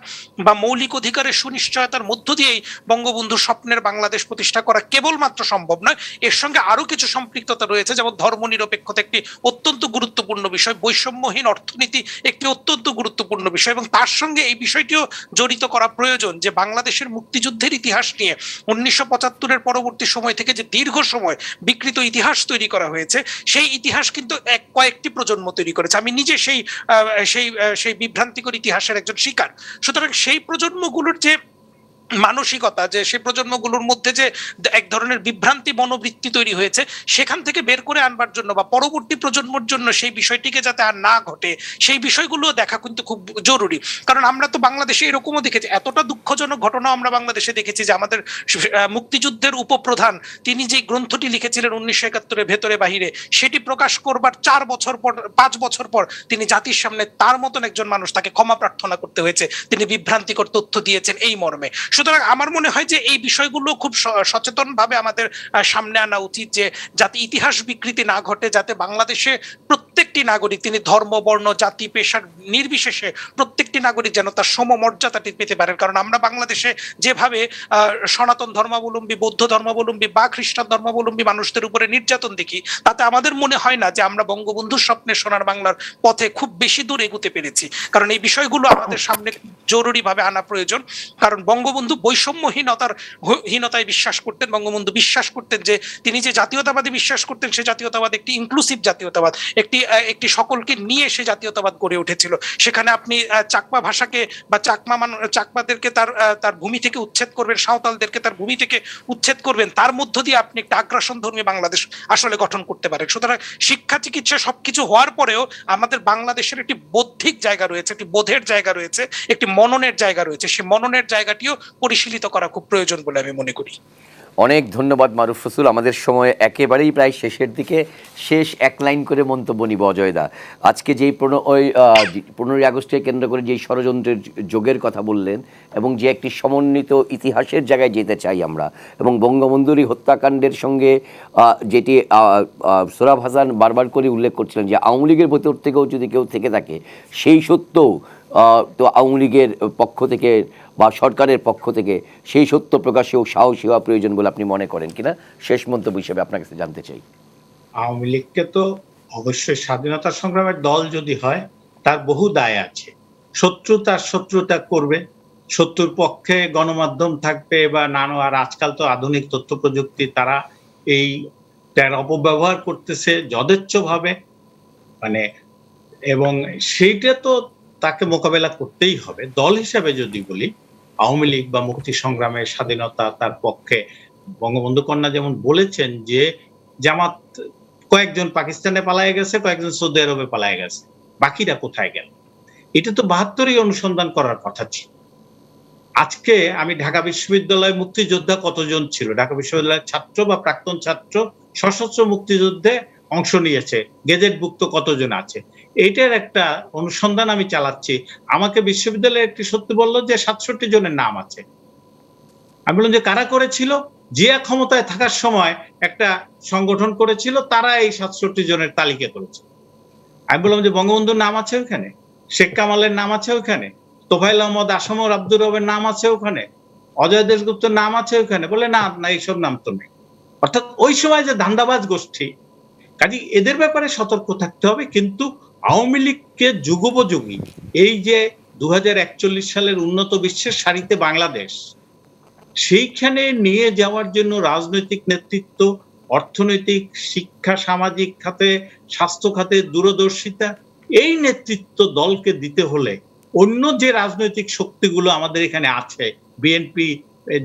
বা মৌলিক অধিকারের সুনিশ্চয়তার মধ্য দিয়েই বঙ্গবন্ধুর স্বপ্নের বাংলাদেশ প্রতিষ্ঠা করা কেবলমাত্র সম্ভব নয়, এর সঙ্গে আরো কিছু সম্পৃক্ততা রয়েছে। যেমন ধর্মনিরপেক্ষতা একটি অত্যন্ত গুরুত্বপূর্ণ বিষয়, বৈষম্যহীন অর্থনীতি একটি অত্যন্ত গুরুত্বপূর্ণ বিষয়, এবং তার সঙ্গে এই বিষয়টিও জড়িত করা প্রয়োজন যে বাংলাদেশের মুক্তিযুদ্ধের ইতিহাস নিয়ে 1975-এর পরবর্তী সময় থেকে যে দীর্ঘ সময় বিকৃত ইতিহাস তৈরি করা হয়েছে, সেই ইতিহাস কিন্তু কয়েকটি প্রজন্ম তৈরি করেছে। আমি নিজে সেই বিভ্রান্তিকর ইতিহাসের একজন শিকার। সুতরাং সেই প্রজন্মগুলোর যে মানসিকতা, যে সেই প্রজন্মগুলোর মধ্যে যে এক ধরনের বিভ্রান্তি মনোবৃত্তি তৈরি হয়েছে, সেখান থেকে বের করে আনবার জন্য বা পরবর্তী প্রজন্মের জন্য সেই বিষয়টিকে যাতে আর না ঘটে, সেই বিষয়গুলো দেখা কিন্তু খুব জরুরি। কারণ আমরা তো বাংলাদেশে এরকমও দেখেছি, এতটা দুঃখজনক ঘটনা আমরা বাংলাদেশে দেখেছি যে আমাদের মুক্তিযুদ্ধের উপপ্রধান তিনি যে গ্রন্থটি লিখেছিলেন 1971-এর ভেতরে বাহিরে, সেটি প্রকাশ করবার 5 বছর পর তিনি জাতির সামনে তার মতন একজন মানুষ, তাকে ক্ষমা প্রার্থনা করতে হয়েছে, তিনি বিভ্রান্তিকর তথ্য দিয়েছেন এই মর্মে। সুতরাং আমার মনে হয় যে এই বিষয়গুলো খুব সচেতন ভাবে আমাদের সামনে আনা উচিত, যে যাতে ইতিহাস বিকৃতি না ঘটে, যাতে বাংলাদেশে প্রত্যেকটি নাগরিক, তিনি ধর্ম, বর্ণ, জাতি, পেশার নির্বিশেষে প্রত্যেকটি নাগরিক যেন তার সমমর্যাদাটি পেতে পারেন। কারণ আমরা বাংলাদেশে যেভাবে সনাতন ধর্মাবলম্বী, বৌদ্ধ ধর্মাবলম্বী বা খ্রিস্টান ধর্মাবলম্বী মানুষদের উপরে নির্যাতন দেখি, তাতে আমাদের মনে হয় না যে আমরা বঙ্গবন্ধুর স্বপ্নে সোনার বাংলার পথে খুব বেশি দূর এগুতে পেরেছি। কারণ এই বিষয়গুলো আমাদের সামনে জরুরিভাবে আনা প্রয়োজন। কারণ বঙ্গবন্ধু বৈষম্যহীনতায় বিশ্বাস করতেন। বঙ্গবন্ধু বিশ্বাস করতেন যে তিনি যে জাতীয়তাবাদী বিশ্বাস করতেন, সে জাতীয়তাবাদ একটি ইনক্লুসিভ জাতীয়তাবাদ, একটি সকলকে নিয়ে সে জাতীয়তাবাদ গড়ে উঠেছিল। সেখানে আপনি চাকমা ভাষাকে বা চাকমাদেরকে তার ভূমি থেকে উচ্ছেদ করবেন, সাঁওতালদেরকে তার ভূমি থেকে উচ্ছেদ করবেন, তার মধ্য দিয়ে আপনি একটা আগ্রাসন ধর্মী বাংলাদেশ আসলে গঠন করতে পারেন। সুতরাং শিক্ষা, চিকিৎসা সবকিছু হওয়ার পরেও আমাদের বাংলাদেশের একটি বৌদ্ধিক জায়গা রয়েছে, একটি বোধের জায়গা রয়েছে, একটি মননের জায়গা রয়েছে। সেই মননের জায়গাটিও পরিশীলিত করা খুব প্রয়োজন বলে আমি মনে করি। অনেক ধন্যবাদ মারুফ রসুল। আমাদের সময় একেবারেই প্রায় শেষের দিকে, শেষ এক লাইন করে মন্তব্য নিব অজয়দা। আজকে যেই 15ই আগস্টকে কেন্দ্র করে যেই ষড়যন্ত্রের যোগের কথা বললেন, এবং যে একটি সমন্বিত ইতিহাসের জায়গায় যেতে চাই আমরা, এবং বঙ্গবন্ধুরই হত্যাকাণ্ডের সঙ্গে যেটি সোহরাব হাসান বারবার করে উল্লেখ করছিলেন যে আওয়ামী লীগের ভেতর থেকেও যদি কেউ থেকে থাকে, সেই সত্ত্বেও তো আওয়ামী লীগের পক্ষ থেকে বা সরকারের পক্ষ থেকে সেই সত্য প্রকাশেও সাহসী হওয়া প্রয়োজন বলে আপনি মনে করেন কিনা, শেষ মন্তব্য হিসেবে আপনার কাছে জানতে চাই। আওয়ামী লীগকে তো অবশ্যই স্বাধীনতা সংগ্রামের দল যদি হয়, তার বহু দায় আছে। শত্রুতা করবে, শত্রুর পক্ষে গণমাধ্যম থাকবে বা আর আজকাল তো আধুনিক তথ্য প্রযুক্তি, তারা তার অপব্যবহার করতেছে যথেচ্ছভাবে, এবং সেইটা তো তাকে মোকাবেলা করতেই হবে। দল হিসেবে যদি বলি, আওয়ামী লীগ বা মুক্তি সংগ্রামের স্বাধীনতা তার পক্ষে, বঙ্গবন্ধু কন্যা যেমন বলেছেন যে জামাত কয়েকজন পাকিস্তানে পালায় গেছে, কয়েকজন সৌদি আরবে পালায় গেছে, বাকিরা কোথায় গেল? এটা তো 72ই অনুসন্ধান করার কথা ছিল। আজকে আমি ঢাকা বিশ্ববিদ্যালয়ে মুক্তিযোদ্ধা কতজন ছিল, ঢাকা বিশ্ববিদ্যালয়ের ছাত্র বা প্রাক্তন ছাত্র সশস্ত্র মুক্তিযুদ্ধে অংশ নিয়েছে, গেজেটভুক্ত কতজন আছে, এইটার একটা অনুসন্ধান আমি চালাচ্ছি। আমাকে বিশ্ববিদ্যালয়ের একটি সত্যি বললো যে 67 জনের নাম আছে। আমি বললাম যে কারা করেছিল? জিয়া ক্ষমতায় থাকার সময় একটা সংগঠন করেছিল, তারা এই 67 জনের তালিকা করেছে। আমি বললাম যে বঙ্গবন্ধুর নাম আছে ওখানে, শেখ কামালের নাম আছে ওখানে, তোফায়েল আহমদ আসমর, আব্দুর রবের নাম আছে ওখানে, অজয় দেশগুপ্তের নাম আছে ওখানে? বলে না, এইসব নাম তো নেই। অর্থাৎ ওই সময় যে ধান্দাবাজ গোষ্ঠী, কাজে এদের ব্যাপারে সতর্ক থাকতে হবে। কিন্তু আওয়ামী লীগকে যুগোপযোগী এই যে 2041 সালের উন্নত বিশ্বের সারিতে বাংলাদেশ, সেইখানে নিয়ে যাওয়ার জন্য রাজনৈতিক নেতৃত্ব, অর্থনৈতিক, শিক্ষা, সামাজিক খাতে, স্বাস্থ্য খাতে দূরদর্শিতা, এই নেতৃত্ব দলকে দিতে হলে অন্য যে রাজনৈতিক শক্তিগুলো আমাদের এখানে আছে, বিএনপি,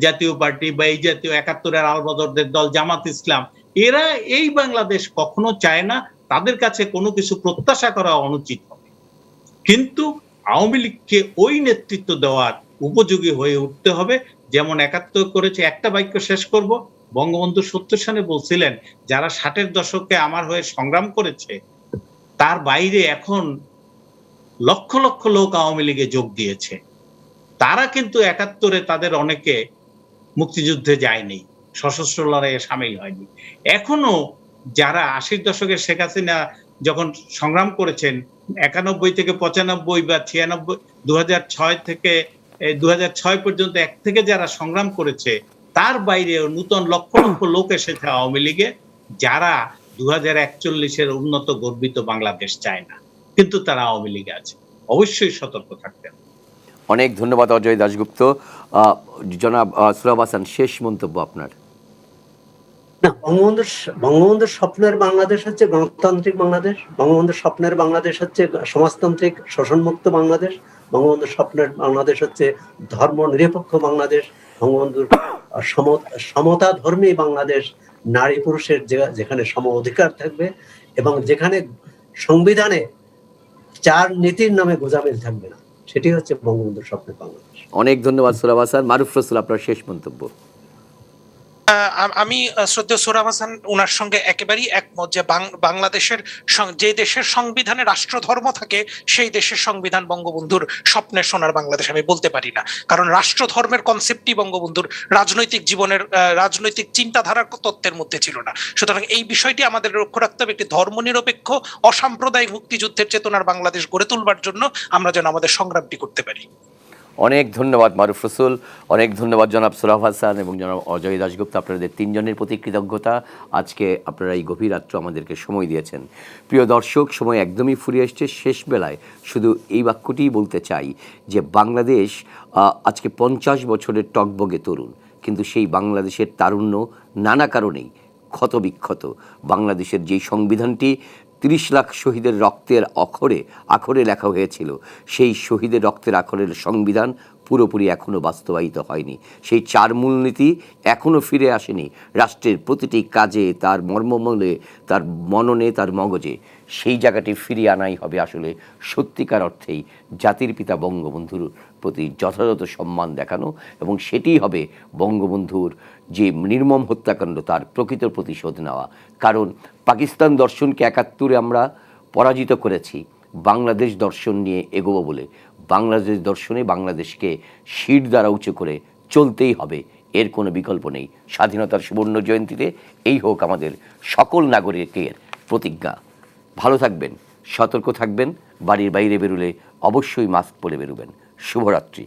জাতীয় পার্টি বা এই জাতীয় 71-এর আলবদরদের দল, জামাত ইসলাম, এরা এই বাংলাদেশ কখনো চায় না, তাদের কাছে কোনো কিছু প্রত্যাশা করা অনুচিত হবে। কিন্তু আওয়ামী লীগকে ওই নেতৃত্ব দেওয়ার উপযোগী হয়ে উঠতে হবে, যেমন 71 করেছে। একটা বাক্য শেষ করব, বঙ্গবন্ধু 70 সালে বলছিলেন যারা 60-এর দশকে আমার হয়ে সংগ্রাম করেছে, তার বাইরে এখন লক্ষ লক্ষ লোক আওয়ামী লীগে যোগ দিয়েছে। তারা কিন্তু 71-এ তাদের অনেকে মুক্তিযুদ্ধে যায়নি, সশস্ত্র লড়াইয়ে সামিল হয়নি। এখনো যারা 80-র দশকে শেখ হাসিনা যখন সংগ্রাম করেছেন, 91 থেকে 95 বা 96, 2006 থেকে 2006 পর্যন্ত এক থেকে যারা সংগ্রাম করেছে, তার বাইরেও নতুন লক্ষ লক্ষ লোক এসেছে আওয়ামী লীগে, যারা 2041-এর উন্নত গর্বিত বাংলাদেশ চায় না, কিন্তু তারা আওয়ামী লীগে আছে। অবশ্যই সতর্ক থাকতেন। অনেক ধন্যবাদ অজয় দাশগুপ্ত। জনাব সোহরাব হাসান, শেষ মন্তব্য আপনার। না, বঙ্গবন্ধুর স্বপ্নের বাংলাদেশ হচ্ছে গণতান্ত্রিক বাংলাদেশ, বঙ্গবন্ধুর স্বপ্নের বাংলাদেশ হচ্ছে সমাজতান্ত্রিক শোষণমুক্ত বাংলাদেশ, বঙ্গবন্ধুর স্বপ্নের বাংলাদেশ হচ্ছে ধর্ম নিরপেক্ষ বাংলাদেশ, বঙ্গবন্ধুর সমতা ধর্মী বাংলাদেশ, নারী পুরুষের যেখানে সম অধিকার থাকবে এবং যেখানে সংবিধানে 4 নীতির নামে গোঁজামিল থাকবে না, সেটি হচ্ছে বঙ্গবন্ধুর স্বপ্নের বাংলাদেশ। অনেক ধন্যবাদ সোহরাব হাসান। মারুফ রসুল, আপনার শেষ মন্তব্য। আমি শ্রদ্ধেয় সোহরাব হাসান ওনার সঙ্গে একেবারেই একমত যে বাংলাদেশের যে দেশের সংবিধানে রাষ্ট্রধর্ম থাকে সেই দেশের সংবিধান বঙ্গবন্ধুর স্বপ্নের সোনার বাংলাদেশ আমি বলতে পারি না, কারণ রাষ্ট্রধর্মের কনসেপ্টই বঙ্গবন্ধুর রাজনৈতিক জীবনের রাজনৈতিক চিন্তাধারার তত্ত্বের মধ্যে ছিল না। সুতরাং এই বিষয়টি আমাদের লক্ষ্য রাখতে হবে, একটি ধর্মনিরপেক্ষ অসাম্প্রদায়িক মুক্তিযুদ্ধের চেতনার বাংলাদেশ গড়ে তুলবার জন্য আমরা যেন আমাদের সংগ্রামটি করতে পারি। অনেক ধন্যবাদ মারুফ রসুল, অনেক ধন্যবাদ জনাব সোহরাব হাসান এবং জনাব অজয় দাশগুপ্ত, আপনাদের তিনজনের প্রতি কৃতজ্ঞতা। আজকে আপনারা এই গভীর রাত্র আমাদেরকে সময় দিয়েছেন। প্রিয় দর্শক, সময় একদমই ফুরিয়ে এসছে। শেষ বেলায় শুধু এই বাক্যটিই বলতে চাই যে বাংলাদেশ আজকে 50 বছরের টকবগে তরুণ, কিন্তু সেই বাংলাদেশের তারুণ্য নানা কারণেই ক্ষতবিক্ষত। বাংলাদেশের যেই সংবিধানটি 30 লাখ শহীদের রক্তের আখরে লেখা হয়েছিল, সেই শহীদের রক্তের আখরের সংবিধান পুরোপুরি এখনও বাস্তবায়িত হয়নি। সেই 4 মূলনীতি এখনও ফিরে আসেনি রাষ্ট্রের প্রতিটি কাজে, তার মর্মমূলে, তার মননে, তার মগজে। সেই জায়গাটি ফিরিয়ে আনাই হবে আসলে সত্যিকার অর্থেই জাতির পিতা বঙ্গবন্ধুর প্রতি যথাযথ সম্মান দেখানো, এবং সেটিই হবে বঙ্গবন্ধুর যে নির্মম হত্যাকাণ্ড তার প্রকৃত প্রতিশোধ নেওয়া। কারণ পাকিস্তান দর্শনকে 71-এ আমরা পরাজিত করেছি বাংলাদেশ দর্শন নিয়ে এগোবো বলে। বাংলাদেশ দর্শনে বাংলাদেশকে শির দ্বারা উঁচু করে চলতেই হবে, এর কোনো বিকল্প নেই। স্বাধীনতার সুবর্ণ জয়ন্তীতে এই হোক আমাদের সকল নাগরিকের প্রতিজ্ঞা। ভালো থাকবেন, সতর্ক থাকবেন, বাড়ির বাইরে বেরোলে অবশ্যই মাস্ক পরে বেরোবেন। শুভরাত্রি।